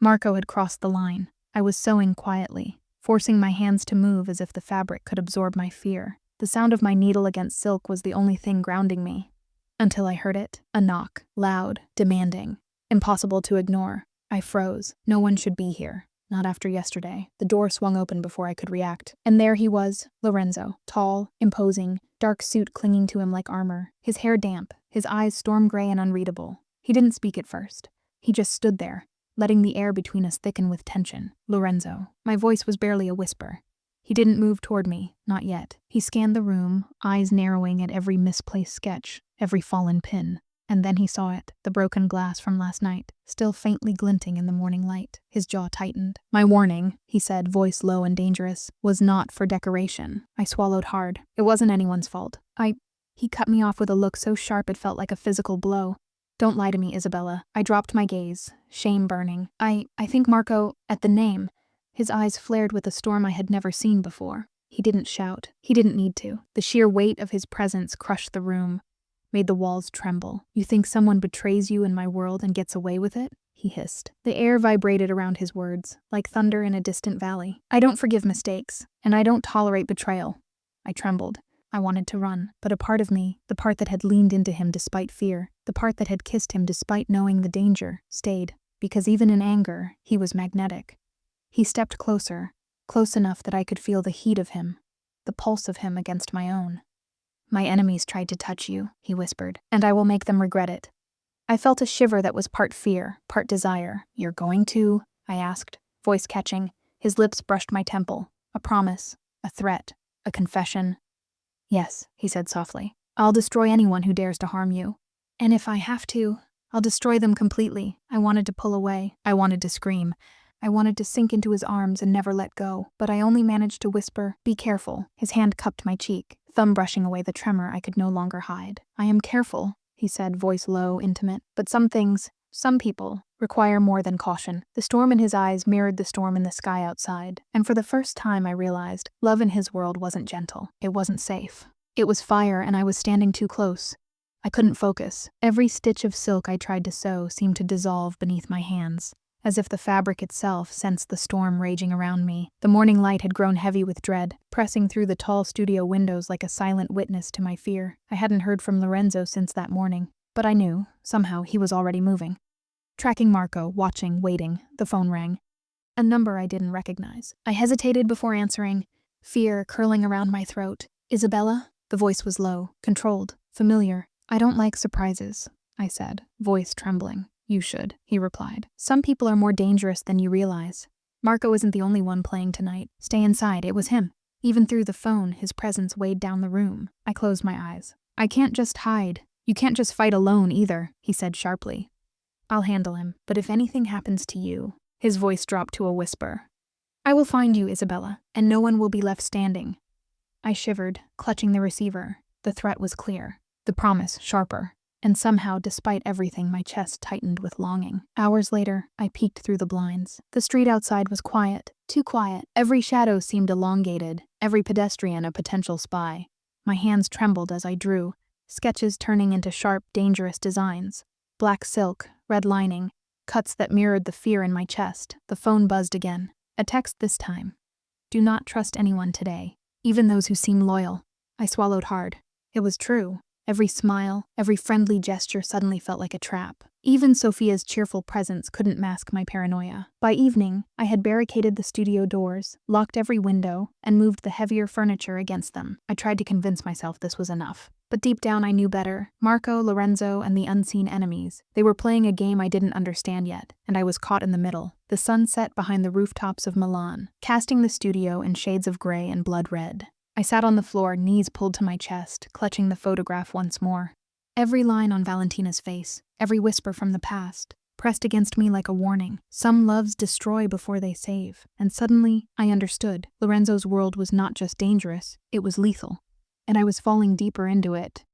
Marco had crossed the line. I was sewing quietly, forcing my hands to move as if the fabric could absorb my fear. The sound of my needle against silk was the only thing grounding me. Until I heard it, a knock, loud, demanding. Impossible to ignore. I froze. No one should be here. Not after yesterday. The door swung open before I could react. And there he was, Lorenzo, tall, imposing, dark suit clinging to him like armor, his hair damp, his eyes storm gray and unreadable. He didn't speak at first. He just stood there, letting the air between us thicken with tension. Lorenzo. My voice was barely a whisper. He didn't move toward me, not yet. He scanned the room, eyes narrowing at every misplaced sketch, every fallen pin. And then he saw it, the broken glass from last night, still faintly glinting in the morning light. His jaw tightened. My warning, he said, voice low and dangerous, was not for decoration. I swallowed hard. It wasn't anyone's fault. He cut me off with a look so sharp it felt like a physical blow. Don't lie to me, Isabella. I dropped my gaze, shame burning. I think Marco, at the name, his eyes flared with a storm I had never seen before. He didn't shout. He didn't need to. The sheer weight of his presence crushed the room, made the walls tremble. You think someone betrays you in my world and gets away with it? He hissed. The air vibrated around his words, like thunder in a distant valley. I don't forgive mistakes, and I don't tolerate betrayal. I trembled. I wanted to run, but a part of me, the part that had leaned into him despite fear, the part that had kissed him despite knowing the danger, stayed, because even in anger, he was magnetic. He stepped closer, close enough that I could feel the heat of him, the pulse of him against my own. My enemies tried to touch you, he whispered, and I will make them regret it. I felt a shiver that was part fear, part desire. You're going to? I asked, voice catching. His lips brushed my temple. A promise, a threat, a confession. Yes, he said softly. I'll destroy anyone who dares to harm you. And if I have to, I'll destroy them completely. I wanted to pull away. I wanted to scream. I wanted to sink into his arms and never let go, but I only managed to whisper, "Be careful." His hand cupped my cheek, thumb brushing away the tremor I could no longer hide. I am careful, he said, voice low, intimate. But some things, some people, require more than caution. The storm in his eyes mirrored the storm in the sky outside, and for the first time I realized love in his world wasn't gentle. It wasn't safe. It was fire, and I was standing too close. I couldn't focus. Every stitch of silk I tried to sew seemed to dissolve beneath my hands, as if the fabric itself sensed the storm raging around me. The morning light had grown heavy with dread, pressing through the tall studio windows like a silent witness to my fear. I hadn't heard from Lorenzo since that morning, but I knew, somehow, he was already moving. Tracking Marco, watching, waiting. The phone rang. A number I didn't recognize. I hesitated before answering, fear curling around my throat. Isabella? The voice was low, controlled, familiar. I don't like surprises, I said, voice trembling. You should, he replied. Some people are more dangerous than you realize. Marco isn't the only one playing tonight. Stay inside, it was him. Even through the phone, his presence weighed down the room. I closed my eyes. I can't just hide. You can't just fight alone either, he said sharply. I'll handle him, but if anything happens to you, his voice dropped to a whisper. I will find you, Isabella, and no one will be left standing. I shivered, clutching the receiver. The threat was clear, the promise sharper, and somehow, despite everything, my chest tightened with longing. Hours later, I peeked through the blinds. The street outside was quiet, too quiet. Every shadow seemed elongated, every pedestrian a potential spy. My hands trembled as I drew, sketches turning into sharp, dangerous designs. Black silk, red lining, cuts that mirrored the fear in my chest. The phone buzzed again. A text this time. Do not trust anyone today, even those who seem loyal. I swallowed hard. It was true. Every smile, every friendly gesture suddenly felt like a trap. Even Sophia's cheerful presence couldn't mask my paranoia. By evening, I had barricaded the studio doors, locked every window, and moved the heavier furniture against them. I tried to convince myself this was enough. But deep down I knew better. Marco, Lorenzo, and the unseen enemies. They were playing a game I didn't understand yet, and I was caught in the middle. The sun set behind the rooftops of Milan, casting the studio in shades of gray and blood red. I sat on the floor, knees pulled to my chest, clutching the photograph once more. Every line on Valentina's face, every whisper from the past, pressed against me like a warning. Some loves destroy before they save. And suddenly, I understood. Lorenzo's world was not just dangerous, it was lethal. And I was falling deeper into it.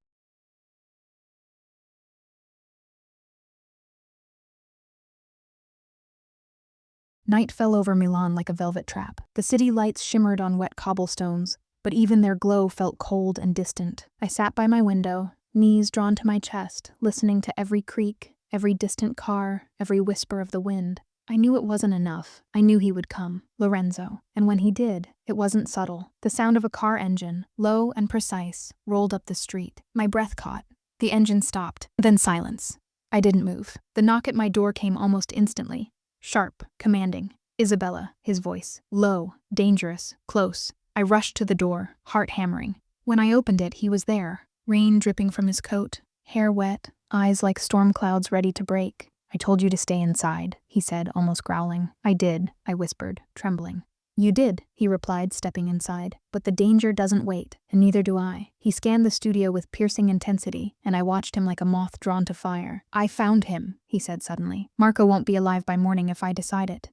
Night fell over Milan like a velvet trap. The city lights shimmered on wet cobblestones, but even their glow felt cold and distant. I sat by my window, knees drawn to my chest, listening to every creak, every distant car, every whisper of the wind. I knew it wasn't enough. I knew he would come, Lorenzo. And when he did, it wasn't subtle. The sound of a car engine, low and precise, rolled up the street. My breath caught. The engine stopped, then silence. I didn't move. The knock at my door came almost instantly. Sharp, commanding. Isabella, his voice. Low, dangerous, close. I rushed to the door, heart hammering. When I opened it, he was there. Rain dripping from his coat, hair wet, eyes like storm clouds ready to break. I told you to stay inside, he said, almost growling. I did, I whispered, trembling. You did, he replied, stepping inside. But the danger doesn't wait, and neither do I. He scanned the studio with piercing intensity, and I watched him like a moth drawn to fire. I found him, he said suddenly. Marco won't be alive by morning if I decide it.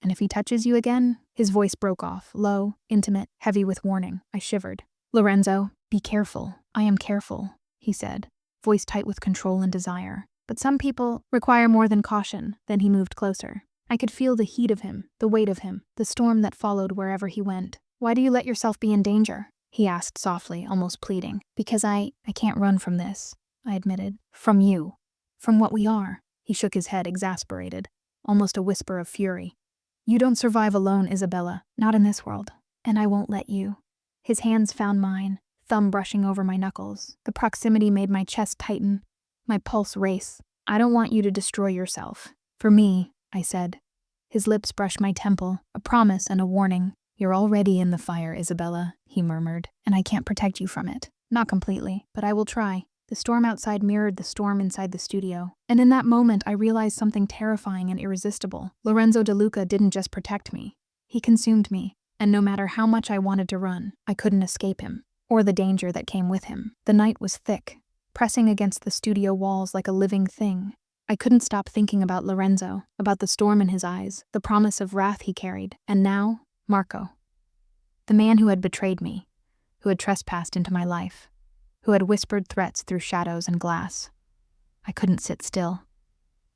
And if he touches you again? His voice broke off, low, intimate, heavy with warning. I shivered. Lorenzo, be careful. I am careful, he said, voice tight with control and desire. But some people require more than caution. Then he moved closer. I could feel the heat of him, the weight of him, the storm that followed wherever he went. Why do you let yourself be in danger? He asked softly, almost pleading. Because I can't run from this, I admitted. From you. From what we are. He shook his head, exasperated, almost a whisper of fury. You don't survive alone, Isabella, not in this world, and I won't let you. His hands found mine, thumb brushing over my knuckles. The proximity made my chest tighten, my pulse race. I don't want you to destroy yourself. For me, I said. His lips brushed my temple, a promise and a warning. You're already in the fire, Isabella, he murmured, and I can't protect you from it. Not completely, but I will try. The storm outside mirrored the storm inside the studio. And in that moment, I realized something terrifying and irresistible. Lorenzo De Luca didn't just protect me. He consumed me. And no matter how much I wanted to run, I couldn't escape him, or the danger that came with him. The night was thick, pressing against the studio walls like a living thing. I couldn't stop thinking about Lorenzo, about the storm in his eyes, the promise of wrath he carried. And now, Marco. The man who had betrayed me, who had trespassed into my life, who had whispered threats through shadows and glass. I couldn't sit still.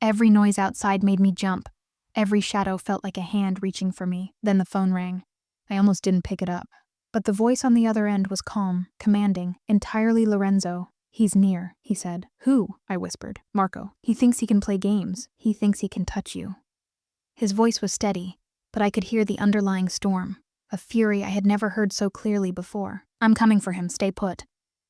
Every noise outside made me jump. Every shadow felt like a hand reaching for me. Then the phone rang. I almost didn't pick it up. But the voice on the other end was calm, commanding, entirely Lorenzo. He's near, he said. Who? I whispered. Marco. He thinks he can play games. He thinks he can touch you. His voice was steady, but I could hear the underlying storm, a fury I had never heard so clearly before. I'm coming for him. Stay put.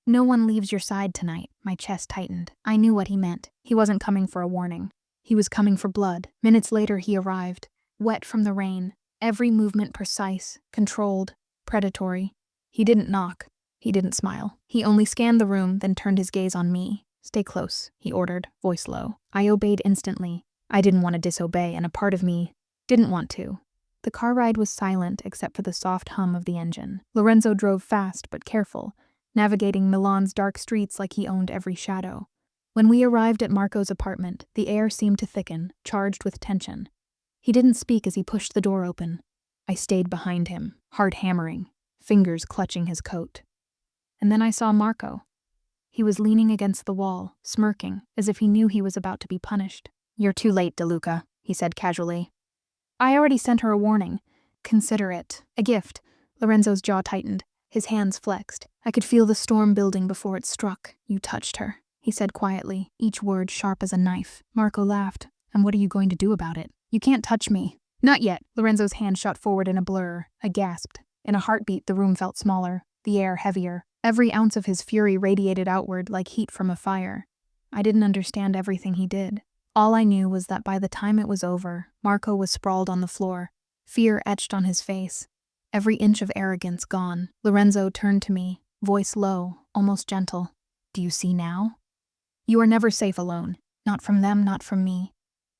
No one leaves your side tonight. My chest tightened. I knew what he meant. He wasn't coming for a warning. He was coming for blood. Minutes later, he arrived, wet from the rain, every movement precise, controlled, predatory. He didn't knock. He didn't smile. He only scanned the room, then turned his gaze on me. "Stay close," he ordered, voice low. I obeyed instantly. I didn't want to disobey, and a part of me didn't want to. The car ride was silent except for the soft hum of the engine. Lorenzo drove fast but careful, navigating Milan's dark streets like he owned every shadow. When we arrived at Marco's apartment, the air seemed to thicken, charged with tension. He didn't speak as he pushed the door open. I stayed behind him, heart hammering, fingers clutching his coat. And then I saw Marco. He was leaning against the wall, smirking, as if he knew he was about to be punished. "You're too late, DeLuca," he said casually. "I already sent her a warning. Consider it a gift." Lorenzo's jaw tightened, his hands flexed. I could feel the storm building before it struck. "You touched her," he said quietly, each word sharp as a knife. Marco laughed. "And what are you going to do about it?" "You can't touch me." "Not yet." Lorenzo's hand shot forward in a blur. I gasped. In a heartbeat, the room felt smaller, the air heavier. Every ounce of his fury radiated outward like heat from a fire. I didn't understand everything he did. All I knew was that by the time it was over, Marco was sprawled on the floor, fear etched on his face, every inch of arrogance gone. Lorenzo turned to me, voice low, almost gentle. "Do you see now? You are never safe alone. Not from them, not from me."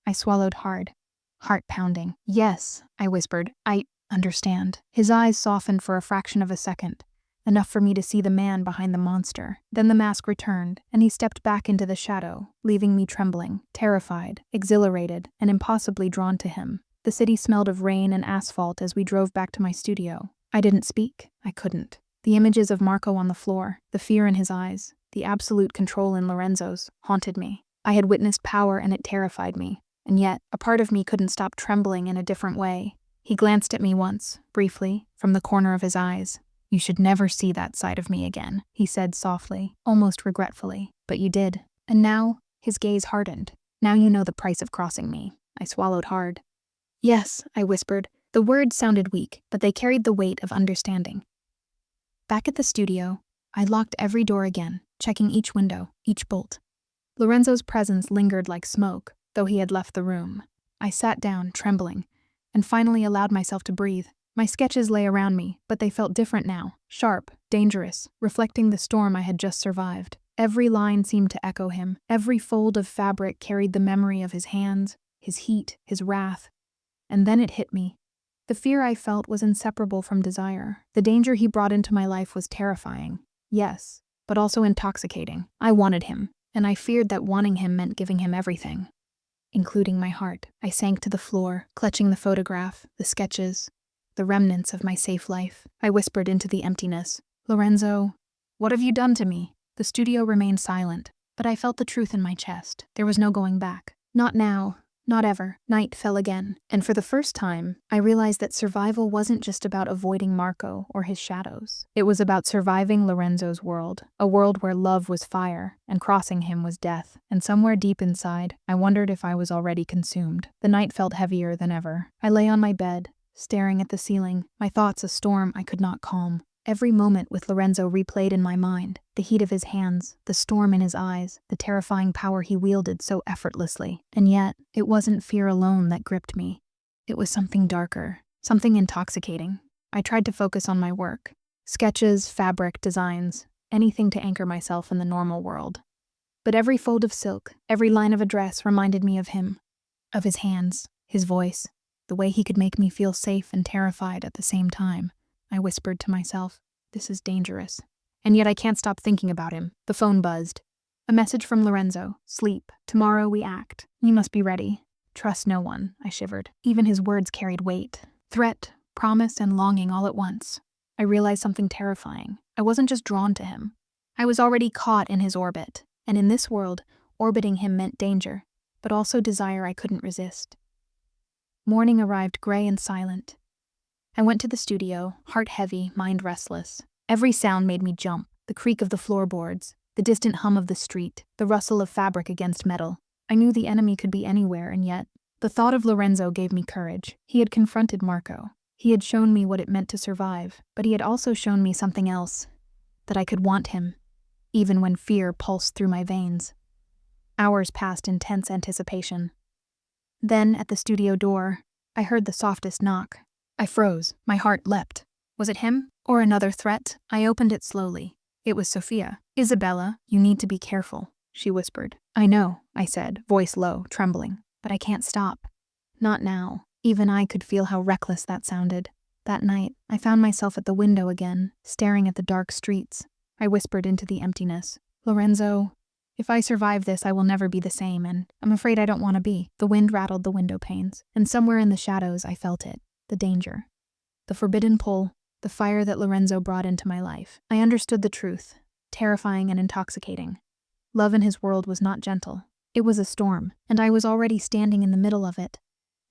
I swallowed hard, heart pounding. "Yes," I whispered. "I understand." His eyes softened for a fraction of a second, enough for me to see the man behind the monster. Then the mask returned, and he stepped back into the shadow, leaving me trembling, terrified, exhilarated, and impossibly drawn to him. The city smelled of rain and asphalt as we drove back to my studio. I didn't speak. I couldn't. The images of Marco on the floor, the fear in his eyes, the absolute control in Lorenzo's, haunted me. I had witnessed power and it terrified me. And yet, a part of me couldn't stop trembling in a different way. He glanced at me once, briefly, from the corner of his eyes. "You should never see that side of me again," he said softly, almost regretfully. "But you did. And now," his gaze hardened. "Now you know the price of crossing me." I swallowed hard. "Yes," I whispered. The words sounded weak, but they carried the weight of understanding. Back at the studio, I locked every door again, checking each window, each bolt. Lorenzo's presence lingered like smoke, though he had left the room. I sat down, trembling, and finally allowed myself to breathe. My sketches lay around me, but they felt different now, sharp, dangerous, reflecting the storm I had just survived. Every line seemed to echo him. Every fold of fabric carried the memory of his hands, his heat, his wrath. And then it hit me. The fear I felt was inseparable from desire. The danger he brought into my life was terrifying, yes, but also intoxicating. I wanted him, and I feared that wanting him meant giving him everything, including my heart. I sank to the floor, clutching the photograph, the sketches, the remnants of my safe life. I whispered into the emptiness, "Lorenzo, what have you done to me?" The studio remained silent, but I felt the truth in my chest. There was no going back. Not now, not ever. Night fell again, and for the first time, I realized that survival wasn't just about avoiding Marco or his shadows. It was about surviving Lorenzo's world, a world where love was fire, and crossing him was death. And somewhere deep inside, I wondered if I was already consumed. The night felt heavier than ever. I lay on my bed, staring at the ceiling, my thoughts a storm I could not calm. Every moment with Lorenzo replayed in my mind, the heat of his hands, the storm in his eyes, the terrifying power he wielded so effortlessly. And yet, it wasn't fear alone that gripped me. It was something darker, something intoxicating. I tried to focus on my work. Sketches, fabric, designs, anything to anchor myself in the normal world. But every fold of silk, every line of a dress reminded me of him, of his hands, his voice, the way he could make me feel safe and terrified at the same time. I whispered to myself, "This is dangerous." And yet I can't stop thinking about him. The phone buzzed. A message from Lorenzo. "Sleep. Tomorrow we act. You must be ready. Trust no one," I shivered. Even his words carried weight. Threat, promise, and longing all at once. I realized something terrifying. I wasn't just drawn to him. I was already caught in his orbit. And in this world, orbiting him meant danger, but also desire I couldn't resist. Morning arrived gray and silent. I went to the studio, heart heavy, mind restless. Every sound made me jump, the creak of the floorboards, the distant hum of the street, the rustle of fabric against metal. I knew the enemy could be anywhere, and yet, the thought of Lorenzo gave me courage. He had confronted Marco. He had shown me what it meant to survive, but he had also shown me something else, that I could want him, even when fear pulsed through my veins. Hours passed in tense anticipation. Then, at the studio door, I heard the softest knock. I froze. My heart leapt. Was it him? Or another threat? I opened it slowly. It was Sophia. "Isabella, you need to be careful," she whispered. "I know," I said, voice low, trembling. "But I can't stop. Not now." Even I could feel how reckless that sounded. That night, I found myself at the window again, staring at the dark streets. I whispered into the emptiness, "Lorenzo, if I survive this, I will never be the same, and I'm afraid I don't want to be." The wind rattled the window panes, and somewhere in the shadows I felt it, the danger. The forbidden pull, the fire that Lorenzo brought into my life. I understood the truth, terrifying and intoxicating. Love in his world was not gentle. It was a storm, and I was already standing in the middle of it.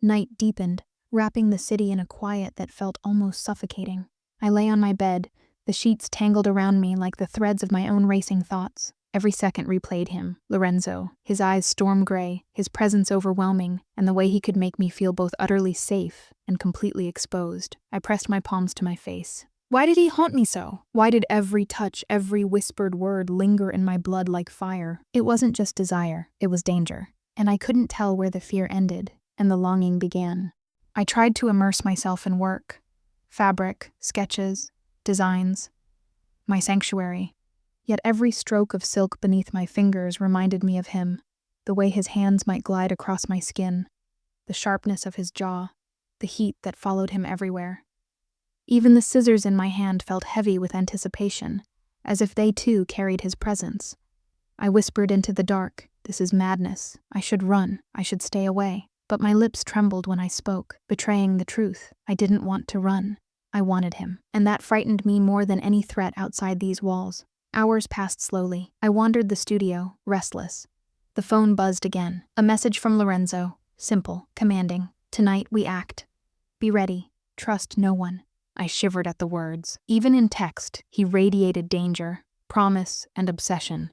Night deepened, wrapping the city in a quiet that felt almost suffocating. I lay on my bed, the sheets tangled around me like the threads of my own racing thoughts. Every second replayed him, Lorenzo, his eyes storm gray, his presence overwhelming, and the way he could make me feel both utterly safe and completely exposed. I pressed my palms to my face. Why did he haunt me so? Why did every touch, every whispered word linger in my blood like fire? It wasn't just desire, it was danger. And I couldn't tell where the fear ended and the longing began. I tried to immerse myself in work. Fabric, sketches, designs, my sanctuary. Yet every stroke of silk beneath my fingers reminded me of him, the way his hands might glide across my skin, the sharpness of his jaw, the heat that followed him everywhere. Even the scissors in my hand felt heavy with anticipation, as if they too carried his presence. I whispered into the dark, "This is madness. I should run. I should stay away." But my lips trembled when I spoke, betraying the truth. I didn't want to run. I wanted him, and that frightened me more than any threat outside these walls. Hours passed slowly. I wandered the studio, restless. The phone buzzed again. A message from Lorenzo, simple, commanding. "Tonight we act. Be ready. Trust no one." I shivered at the words. Even in text, he radiated danger, promise, and obsession.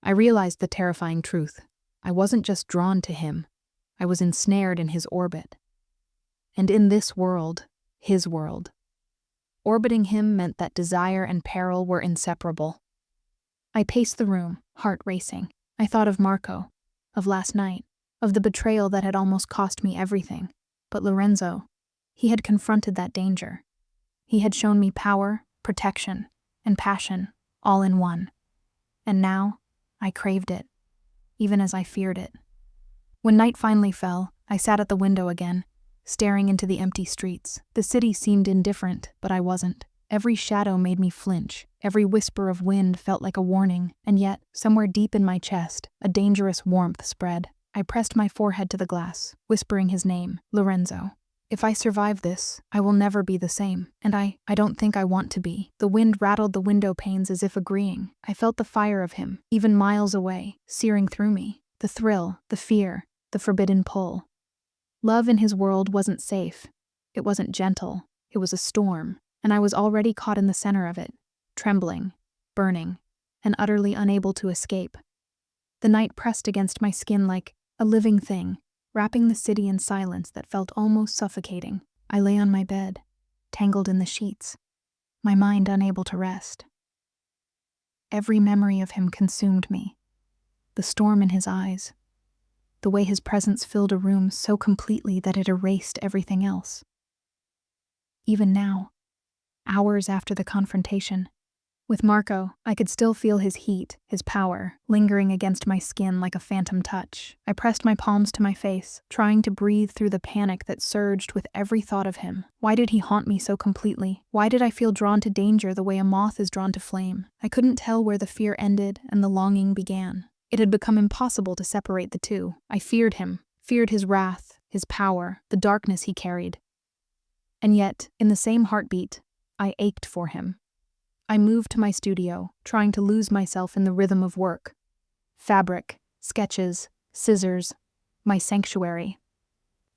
I realized the terrifying truth. I wasn't just drawn to him. I was ensnared in his orbit. And in this world, his world. Orbiting him meant that desire and peril were inseparable. I paced the room, heart racing. I thought of Marco, of last night, of the betrayal that had almost cost me everything. But Lorenzo, he had confronted that danger. He had shown me power, protection, and passion, all in one. And now, I craved it, even as I feared it. When night finally fell, I sat at the window again, staring into the empty streets. The city seemed indifferent, but I wasn't. Every shadow made me flinch. Every whisper of wind felt like a warning, and yet, somewhere deep in my chest, a dangerous warmth spread. I pressed my forehead to the glass, whispering his name, Lorenzo. If I survive this, I will never be the same, and I don't think I want to be. The wind rattled the window panes as if agreeing. I felt the fire of him, even miles away, searing through me. The thrill, the fear, the forbidden pull. Love in his world wasn't safe. It wasn't gentle. It was a storm, and I was already caught in the center of it, trembling, burning, and utterly unable to escape. The night pressed against my skin like a living thing, wrapping the city in silence that felt almost suffocating. I lay on my bed, tangled in the sheets, my mind unable to rest. Every memory of him consumed me. The storm in his eyes, the way his presence filled a room so completely that it erased everything else. Even now, hours after the confrontation, with Marco, I could still feel his heat, his power, lingering against my skin like a phantom touch. I pressed my palms to my face, trying to breathe through the panic that surged with every thought of him. Why did he haunt me so completely? Why did I feel drawn to danger the way a moth is drawn to flame? I couldn't tell where the fear ended and the longing began. It had become impossible to separate the two. I feared him, feared his wrath, his power, the darkness he carried. And yet, in the same heartbeat, I ached for him. I moved to my studio, trying to lose myself in the rhythm of work. Fabric, sketches, scissors, my sanctuary.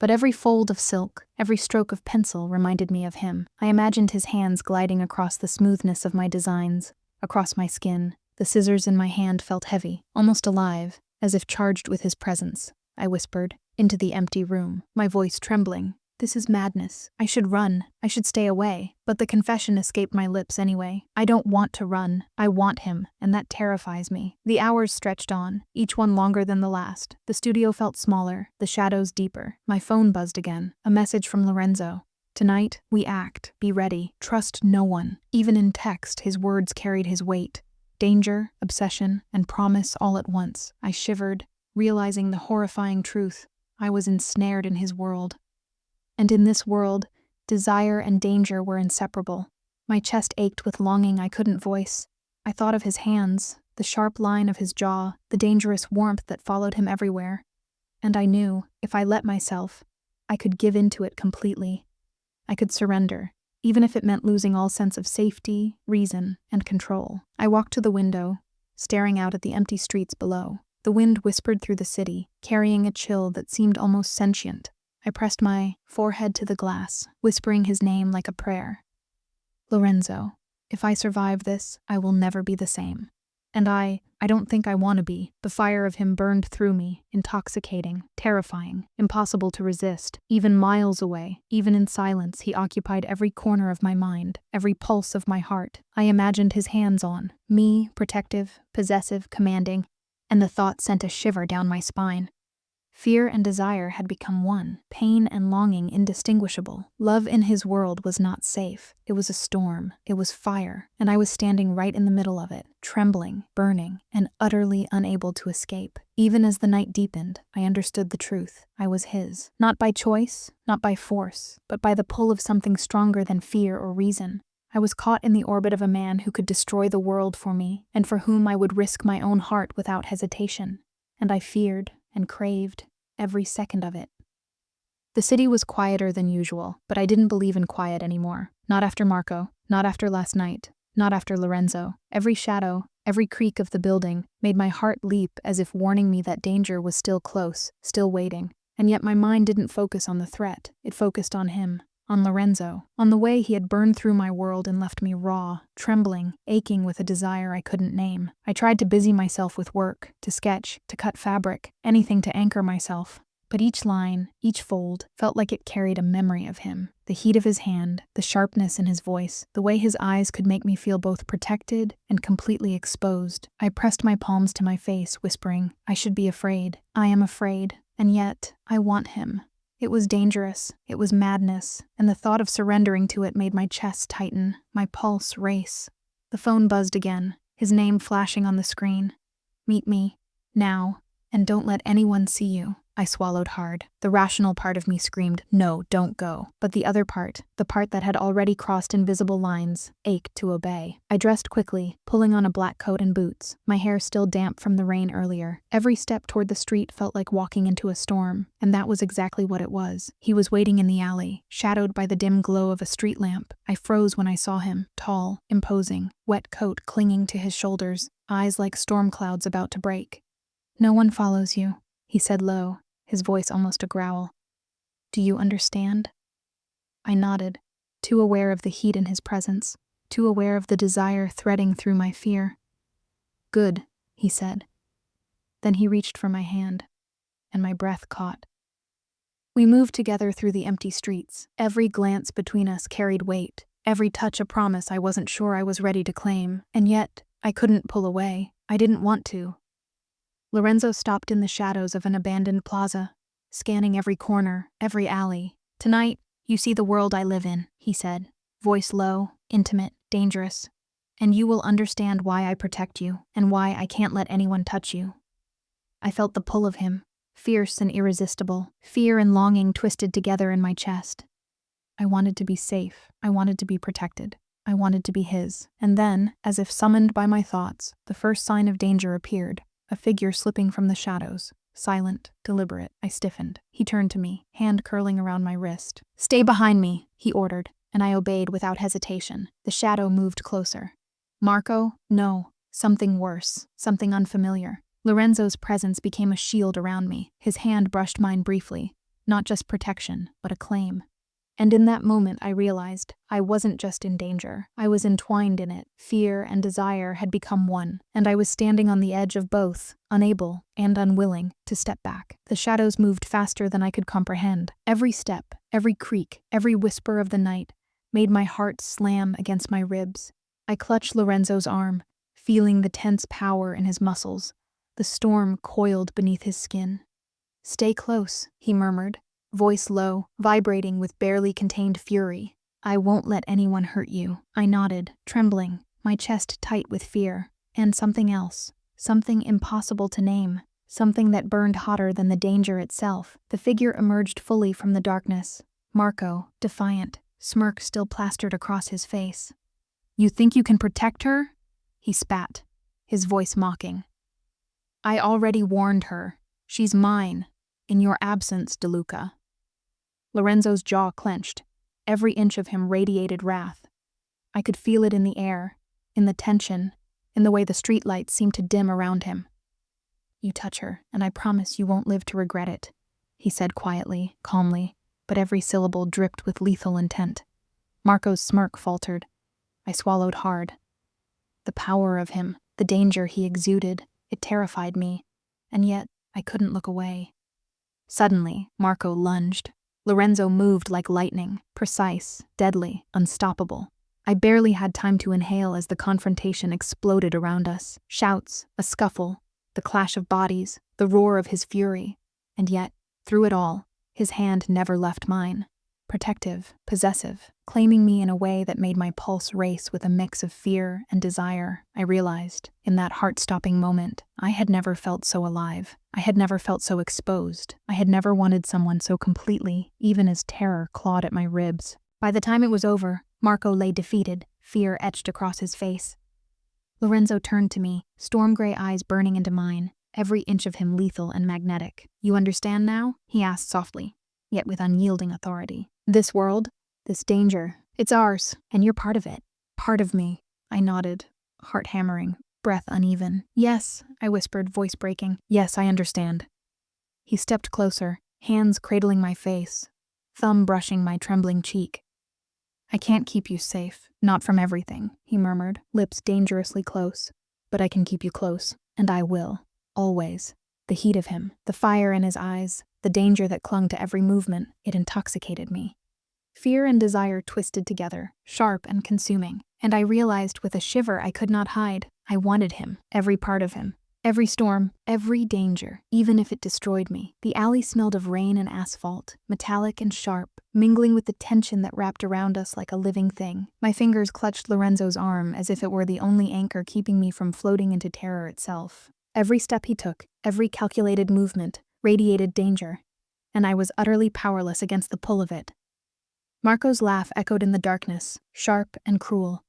But every fold of silk, every stroke of pencil reminded me of him. I imagined his hands gliding across the smoothness of my designs, across my skin. The scissors in my hand felt heavy, almost alive, as if charged with his presence. I whispered, into the empty room, my voice trembling. This is madness. I should run. I should stay away. But the confession escaped my lips anyway. I don't want to run. I want him, and that terrifies me. The hours stretched on, each one longer than the last. The studio felt smaller, the shadows deeper. My phone buzzed again. A message from Lorenzo. Tonight, we act. Be ready. Trust no one. Even in text, his words carried his weight. Danger, obsession, and promise all at once. I shivered, realizing the horrifying truth. I was ensnared in his world. And in this world, desire and danger were inseparable. My chest ached with longing I couldn't voice. I thought of his hands, the sharp line of his jaw, the dangerous warmth that followed him everywhere. And I knew, if I let myself, I could give into it completely. I could surrender, even if it meant losing all sense of safety, reason, and control. I walked to the window, staring out at the empty streets below. The wind whispered through the city, carrying a chill that seemed almost sentient. I pressed my forehead to the glass, whispering his name like a prayer. Lorenzo, if I survive this, I will never be the same. And I don't think I want to be. The fire of him burned through me, intoxicating, terrifying, impossible to resist. Even miles away, even in silence, he occupied every corner of my mind, every pulse of my heart. I imagined his hands on me, protective, possessive, commanding, and the thought sent a shiver down my spine. Fear and desire had become one, pain and longing indistinguishable. Love in his world was not safe. It was a storm. It was fire, and I was standing right in the middle of it, trembling, burning, and utterly unable to escape. Even as the night deepened, I understood the truth. I was his. Not by choice, not by force, but by the pull of something stronger than fear or reason. I was caught in the orbit of a man who could destroy the world for me, and for whom I would risk my own heart without hesitation. And I feared and craved every second of it. The city was quieter than usual, but I didn't believe in quiet anymore. Not after Marco, not after last night, not after Lorenzo. Every shadow, every creak of the building made my heart leap as if warning me that danger was still close, still waiting. And yet my mind didn't focus on the threat. It focused on him, on Lorenzo, on the way he had burned through my world and left me raw, trembling, aching with a desire I couldn't name. I tried to busy myself with work, to sketch, to cut fabric, anything to anchor myself. But each line, each fold, felt like it carried a memory of him. The heat of his hand, the sharpness in his voice, the way his eyes could make me feel both protected and completely exposed. I pressed my palms to my face, whispering, I should be afraid. I am afraid. And yet, I want him. It was dangerous, it was madness, and the thought of surrendering to it made my chest tighten, my pulse race. The phone buzzed again, his name flashing on the screen. Meet me, now, and don't let anyone see you. I swallowed hard. The rational part of me screamed, no, don't go. But the other part, the part that had already crossed invisible lines, ached to obey. I dressed quickly, pulling on a black coat and boots, my hair still damp from the rain earlier. Every step toward the street felt like walking into a storm, and that was exactly what it was. He was waiting in the alley, shadowed by the dim glow of a street lamp. I froze when I saw him, tall, imposing, wet coat clinging to his shoulders, eyes like storm clouds about to break. No one follows you, he said low, his voice almost a growl. Do you understand? I nodded, too aware of the heat in his presence, too aware of the desire threading through my fear. Good, he said. Then he reached for my hand, and my breath caught. We moved together through the empty streets. Every glance between us carried weight, every touch a promise I wasn't sure I was ready to claim, and yet I couldn't pull away. I didn't want to. Lorenzo stopped in the shadows of an abandoned plaza, scanning every corner, every alley. Tonight, you see the world I live in, he said, voice low, intimate, dangerous. And you will understand why I protect you, and why I can't let anyone touch you. I felt the pull of him, fierce and irresistible, fear and longing twisted together in my chest. I wanted to be safe, I wanted to be protected, I wanted to be his. And then, as if summoned by my thoughts, the first sign of danger appeared. A figure slipping from the shadows, silent, deliberate. I stiffened. He turned to me, hand curling around my wrist. Stay behind me, he ordered, and I obeyed without hesitation. The shadow moved closer. Marco? No. Something worse, something unfamiliar. Lorenzo's presence became a shield around me. His hand brushed mine briefly. Not just protection, but a claim. And in that moment I realized I wasn't just in danger. I was entwined in it. Fear and desire had become one, and I was standing on the edge of both, unable and unwilling to step back. The shadows moved faster than I could comprehend. Every step, Every creak, every whisper of the night made my heart slam against my ribs. I clutched Lorenzo's arm, feeling the tense power in his muscles. The storm coiled beneath his skin. "Stay close," he murmured, voice low, vibrating with barely contained fury. "I won't let anyone hurt you." I nodded, trembling, my chest tight with fear. And something else, something impossible to name, something that burned hotter than the danger itself. The figure emerged fully from the darkness. Marco, defiant, smirk still plastered across his face. "You think you can protect her?" He spat, his voice mocking. "I already warned her. She's mine. In your absence, DeLuca." Lorenzo's jaw clenched. Every inch of him radiated wrath. I could feel it in the air, in the tension, in the way the streetlights seemed to dim around him. "You touch her, and I promise you won't live to regret it," he said quietly, calmly, but every syllable dripped with lethal intent. Marco's smirk faltered. I swallowed hard. The power of him, the danger he exuded, it terrified me, and yet I couldn't look away. Suddenly, Marco lunged. Lorenzo moved like lightning, precise, deadly, unstoppable. I barely had time to inhale as the confrontation exploded around us. Shouts, a scuffle, the clash of bodies, the roar of his fury. And yet, through it all, his hand never left mine. Protective, possessive, claiming me in a way that made my pulse race with a mix of fear and desire. I realized, in that heart-stopping moment, I had never felt so alive. I had never felt so exposed. I had never wanted someone so completely, even as terror clawed at my ribs. By the time it was over, Marco lay defeated, fear etched across his face. Lorenzo turned to me, storm-gray eyes burning into mine, every inch of him lethal and magnetic. "You understand now?" he asked softly, yet with unyielding authority. "This world, this danger, it's ours, and you're part of it. Part of me." I nodded, heart hammering, breath uneven. "Yes," I whispered, voice breaking. "Yes, I understand." He stepped closer, hands cradling my face, thumb brushing my trembling cheek. "I can't keep you safe, not from everything," he murmured, lips dangerously close. "But I can keep you close, and I will, always." The heat of him, the fire in his eyes, the danger that clung to every movement, it intoxicated me. Fear and desire twisted together, sharp and consuming, and I realized with a shiver I could not hide, I wanted him, every part of him. Every storm, every danger, even if it destroyed me. The alley smelled of rain and asphalt, metallic and sharp, mingling with the tension that wrapped around us like a living thing. My fingers clutched Lorenzo's arm as if it were the only anchor keeping me from floating into terror itself. Every step he took, every calculated movement, radiated danger, and I was utterly powerless against the pull of it. Marco's laugh echoed in the darkness, sharp and cruel.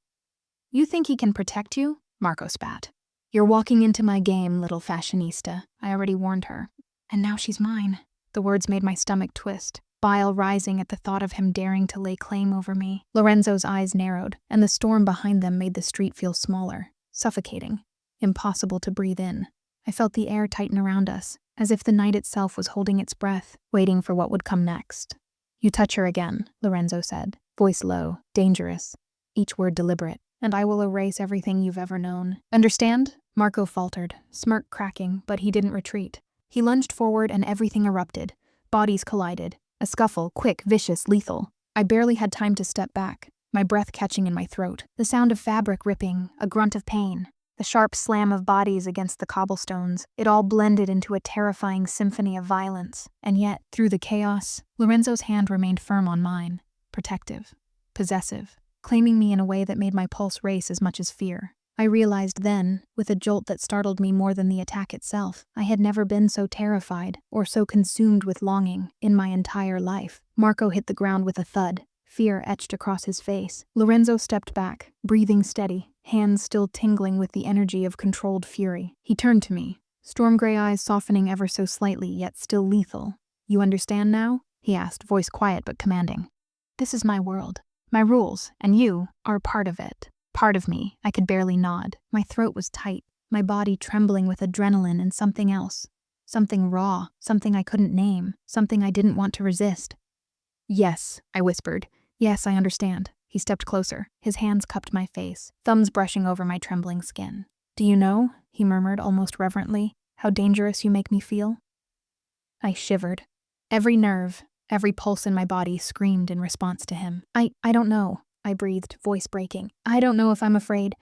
"You think he can protect you?" Marco spat. "You're walking into my game, little fashionista." I already warned her. And now she's mine. The words made my stomach twist, bile rising at the thought of him daring to lay claim over me. Lorenzo's eyes narrowed, and the storm behind them made the street feel smaller, suffocating, impossible to breathe in. I felt the air tighten around us, as if the night itself was holding its breath, waiting for what would come next. "You touch her again," Lorenzo said, voice low, dangerous, each word deliberate, "and I will erase everything you've ever known. Understand?" Marco faltered, smirk cracking, but he didn't retreat. He lunged forward and everything erupted. Bodies collided. A scuffle, quick, vicious, lethal. I barely had time to step back, my breath catching in my throat. The sound of fabric ripping, a grunt of pain. The sharp slam of bodies against the cobblestones. It all blended into a terrifying symphony of violence. And yet, through the chaos, Lorenzo's hand remained firm on mine. Protective. Possessive. Claiming me in a way that made my pulse race as much as fear. I realized then, with a jolt that startled me more than the attack itself, I had never been so terrified or so consumed with longing in my entire life. Marco hit the ground with a thud, fear etched across his face. Lorenzo stepped back, breathing steady, hands still tingling with the energy of controlled fury. He turned to me, storm-gray eyes softening ever so slightly yet still lethal. "You understand now?" he asked, voice quiet but commanding. "This is my world, my rules, and you are a part of it." Part of me. I could barely nod. My throat was tight, my body trembling with adrenaline and something else. Something raw, something I couldn't name, something I didn't want to resist. "Yes," I whispered. "Yes, I understand." He stepped closer, his hands cupped my face, thumbs brushing over my trembling skin. "Do you know," he murmured almost reverently, "how dangerous you make me feel?" I shivered. Every nerve, Every pulse in my body screamed in response to him. I don't know, I breathed, voice breaking. I don't know if I'm afraid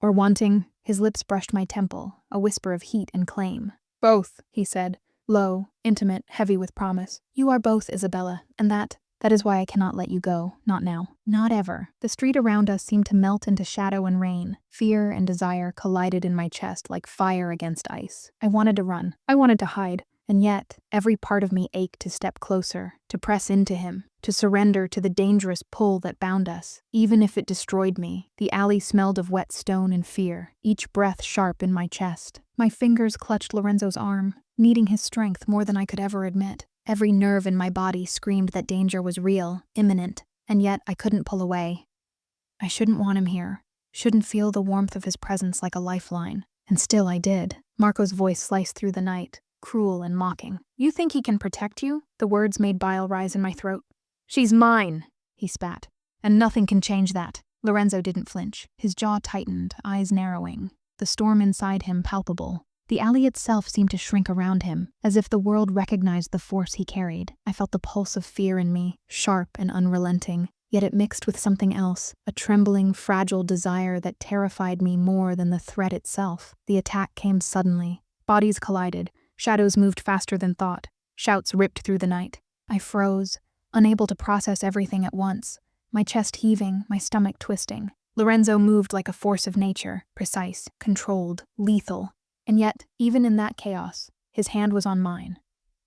or wanting. His lips brushed my temple, a whisper of heat and claim. Both, he said, low, intimate, heavy with promise. You are both, Isabella, and that is why I cannot let you go. Not now. Not ever. The street around us seemed to melt into shadow and rain. Fear and desire collided in my chest like fire against ice. I wanted to run. I wanted to hide. And yet, every part of me ached to step closer, to press into him, to surrender to the dangerous pull that bound us. Even if it destroyed me, the alley smelled of wet stone and fear, each breath sharp in my chest. My fingers clutched Lorenzo's arm, needing his strength more than I could ever admit. Every nerve in my body screamed that danger was real, imminent, and yet I couldn't pull away. I shouldn't want him here, shouldn't feel the warmth of his presence like a lifeline. And still I did. Marco's voice sliced through the night, cruel and mocking. You think he can protect you? The words made bile rise in my throat. She's mine, he spat, and nothing can change that. Lorenzo didn't flinch, his jaw tightened, eyes narrowing, the storm inside him palpable. The alley itself seemed to shrink around him, as if the world recognized the force he carried. I felt the pulse of fear in me, sharp and unrelenting, yet it mixed with something else, a trembling, fragile desire that terrified me more than the threat itself. The attack came suddenly. Bodies collided, shadows moved faster than thought, shouts ripped through the night. I froze, unable to process everything at once, my chest heaving, my stomach twisting. Lorenzo moved like a force of nature, precise, controlled, lethal. And yet, even in that chaos, his hand was on mine,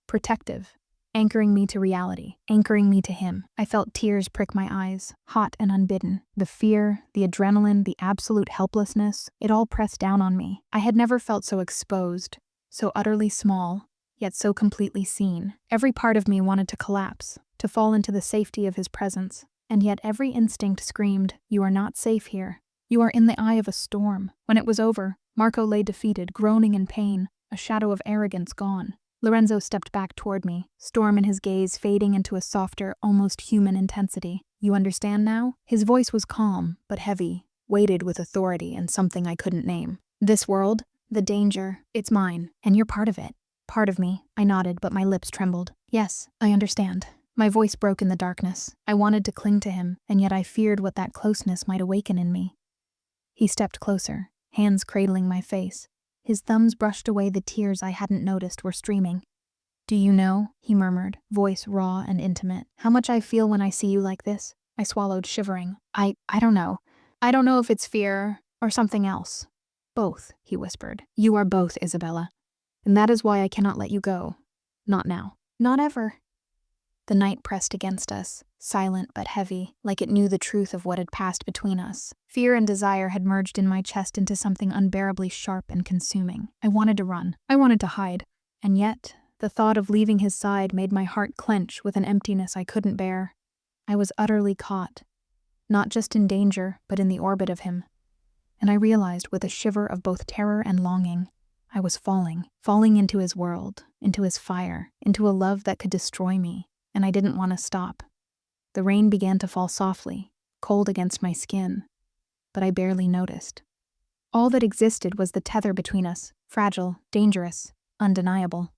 protective, anchoring me to reality, anchoring me to him. I felt tears prick my eyes, hot and unbidden. The fear, the adrenaline, the absolute helplessness, it all pressed down on me. I had never felt so exposed, so utterly small, yet so completely seen. Every part of me wanted to collapse, to fall into the safety of his presence. And yet every instinct screamed, you are not safe here. You are in the eye of a storm. When it was over, Marco lay defeated, groaning in pain, a shadow of arrogance gone. Lorenzo stepped back toward me, storm in his gaze fading into a softer, almost human intensity. You understand now? His voice was calm, but heavy, weighted with authority and something I couldn't name. This world, the danger, it's mine, and you're part of it. Part of me. I nodded, but my lips trembled. Yes, I understand. My voice broke in the darkness. I wanted to cling to him, and yet I feared what that closeness might awaken in me. He stepped closer, hands cradling my face. His thumbs brushed away the tears I hadn't noticed were streaming. Do you know, he murmured, voice raw and intimate, how much I feel when I see you like this? I swallowed, shivering. I don't know. I don't know if it's fear or something else. Both, he whispered. You are both, Isabella. And that is why I cannot let you go. Not now. Not ever. The night pressed against us, silent but heavy, like it knew the truth of what had passed between us. Fear and desire had merged in my chest into something unbearably sharp and consuming. I wanted to run. I wanted to hide. And yet, the thought of leaving his side made my heart clench with an emptiness I couldn't bear. I was utterly caught, not just in danger, but in the orbit of him. And I realized with a shiver of both terror and longing, I was falling into his world, into his fire, into a love that could destroy me. And I didn't want to stop. The rain began to fall softly, cold against my skin, but I barely noticed. All that existed was the tether between us, fragile, dangerous, undeniable.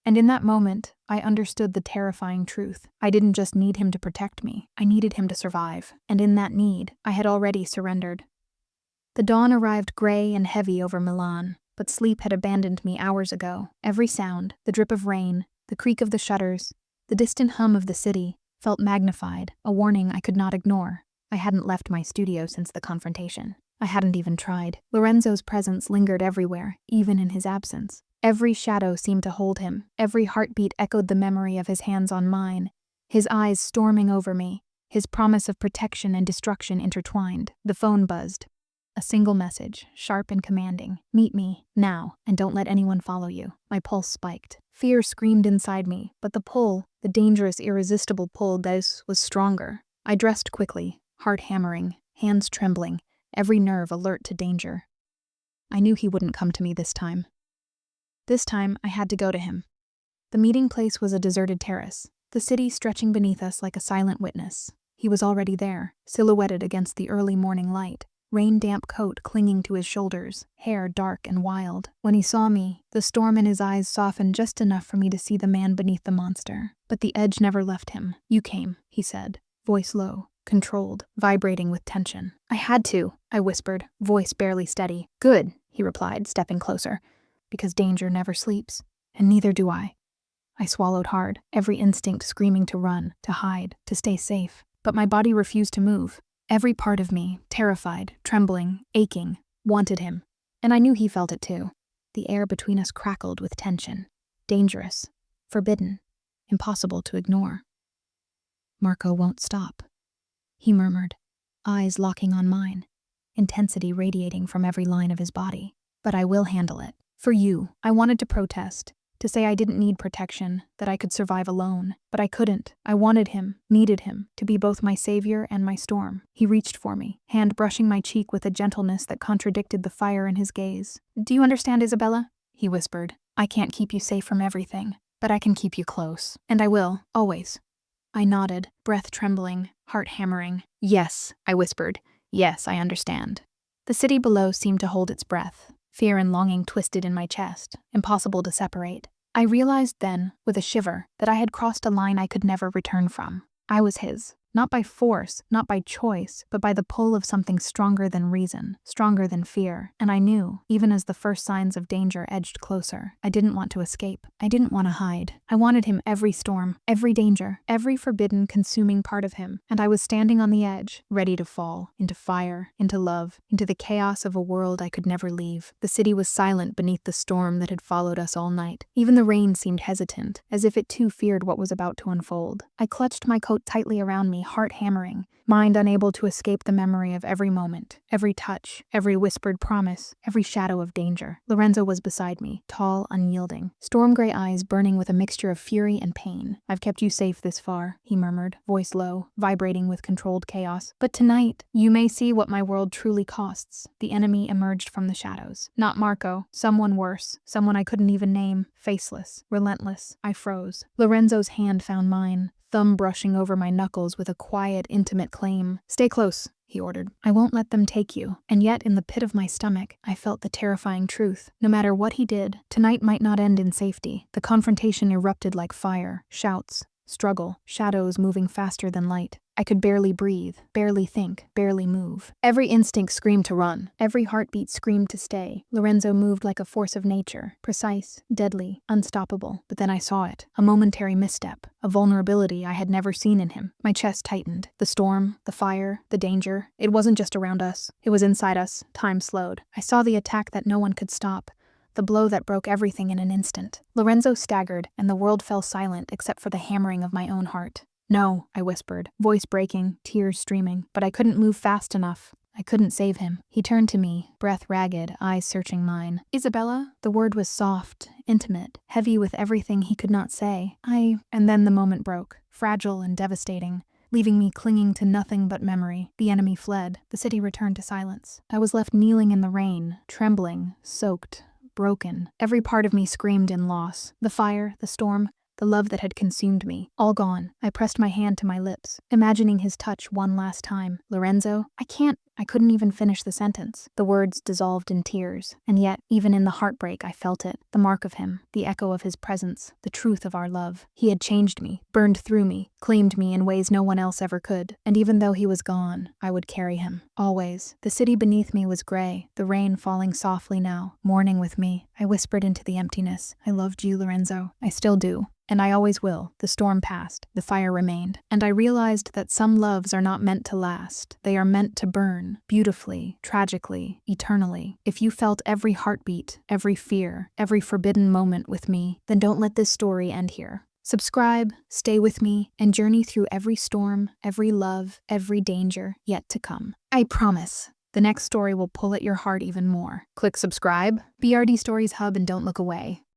And in that moment, I understood the terrifying truth. I didn't just need him to protect me, I needed him to survive. And in that need, I had already surrendered. The dawn arrived gray and heavy over Milan, but sleep had abandoned me hours ago. Every sound, the drip of rain, the creak of the shutters, the distant hum of the city, felt magnified, a warning I could not ignore. I hadn't left my studio since the confrontation. I hadn't even tried. Lorenzo's presence lingered everywhere, even in his absence. Every shadow seemed to hold him. Every heartbeat echoed the memory of his hands on mine, his eyes storming over me, his promise of protection and destruction intertwined. The phone buzzed. A single message, sharp and commanding. Meet me, now, and don't let anyone follow you. My pulse spiked. Fear screamed inside me, but the pull, the dangerous, irresistible pull, was stronger. I dressed quickly, heart hammering, hands trembling, every nerve alert to danger. I knew he wouldn't come to me this time. This time, I had to go to him. The meeting place was a deserted terrace, the city stretching beneath us like a silent witness. He was already there, silhouetted against the early morning light, rain-damp coat clinging to his shoulders, hair dark and wild. When he saw me, the storm in his eyes softened just enough for me to see the man beneath the monster. But the edge never left him. "You came," he said, voice low, controlled, vibrating with tension. "I had to," I whispered, voice barely steady. "Good," he replied, stepping closer, "because danger never sleeps, and neither do I." I swallowed hard, every instinct screaming to run, to hide, to stay safe. But my body refused to move. Every part of me, terrified, trembling, aching, wanted him. And I knew he felt it too. The air between us crackled with tension. Dangerous, forbidden, impossible to ignore. "Marco won't stop," he murmured, eyes locking on mine, intensity radiating from every line of his body. "But I will handle it. For you." I wanted to protest, to say I didn't need protection, that I could survive alone. But I couldn't. I wanted him, needed him, to be both my savior and my storm. He reached for me, hand brushing my cheek with a gentleness that contradicted the fire in his gaze. "Do you understand, Isabella?" he whispered. "I can't keep you safe from everything, but I can keep you close. And I will, always." I nodded, breath trembling, heart hammering. "Yes," I whispered. "Yes, I understand." The city below seemed to hold its breath. Fear and longing twisted in my chest, impossible to separate. I realized then, with a shiver, that I had crossed a line I could never return from. I was his. Not by force, not by choice, but by the pull of something stronger than reason, stronger than fear. And I knew, even as the first signs of danger edged closer, I didn't want to escape. I didn't want to hide. I wanted him every storm, every danger, every forbidden, consuming part of him. And I was standing on the edge, ready to fall, into fire, into love, into the chaos of a world I could never leave. The city was silent beneath the storm that had followed us all night. Even the rain seemed hesitant, as if it too feared what was about to unfold. I clutched my coat tightly around me, heart hammering, mind unable to escape the memory of every moment, every touch, every whispered promise, every shadow of danger. Lorenzo was beside me, tall, unyielding, storm-gray eyes burning with a mixture of fury and pain. "I've kept you safe this far," he murmured, voice low, vibrating with controlled chaos. "But tonight, you may see what my world truly costs." The enemy emerged from the shadows. Not Marco, someone worse, someone I couldn't even name, faceless, relentless. I froze. Lorenzo's hand found mine, thumb brushing over my knuckles with a quiet, intimate claim. "Stay close," he ordered. "I won't let them take you." And yet, in the pit of my stomach, I felt the terrifying truth. No matter what he did, tonight might not end in safety. The confrontation erupted like fire, shouts, struggle, shadows moving faster than light. I could barely breathe, barely think, barely move. Every instinct screamed to run. Every heartbeat screamed to stay. Lorenzo moved like a force of nature, precise, deadly, unstoppable. But then I saw it. A momentary misstep. A vulnerability I had never seen in him. My chest tightened. The storm, the fire, the danger. It wasn't just around us. It was inside us. Time slowed. I saw the attack that no one could stop. The blow that broke everything in an instant. Lorenzo staggered, and the world fell silent except for the hammering of my own heart. "No," I whispered, voice breaking, tears streaming. But I couldn't move fast enough. I couldn't save him. He turned to me, breath ragged, eyes searching mine. "Isabella?" The word was soft, intimate, heavy with everything he could not say. And then the moment broke, fragile and devastating, leaving me clinging to nothing but memory. The enemy fled. The city returned to silence. I was left kneeling in the rain, trembling, soaked, broken. Every part of me screamed in loss. The fire, the storm, the love that had consumed me, all gone. I pressed my hand to my lips, imagining his touch one last time. "Lorenzo, I couldn't even finish the sentence. The words dissolved in tears. And yet, even in the heartbreak, I felt it. The mark of him, the echo of his presence, the truth of our love. He had changed me, burned through me, claimed me in ways no one else ever could. And even though he was gone, I would carry him. Always. The city beneath me was gray, the rain falling softly now, mourning with me. I whispered into the emptiness. "I loved you, Lorenzo. I still do. And I always will." The storm passed, the fire remained, and I realized that some loves are not meant to last. They are meant to burn, beautifully, tragically, eternally. If you felt every heartbeat, every fear, every forbidden moment with me, then don't let this story end here. Subscribe, stay with me, and journey through every storm, every love, every danger yet to come. I promise. The next story will pull at your heart even more. Click subscribe, BRD Stories Hub, and don't look away.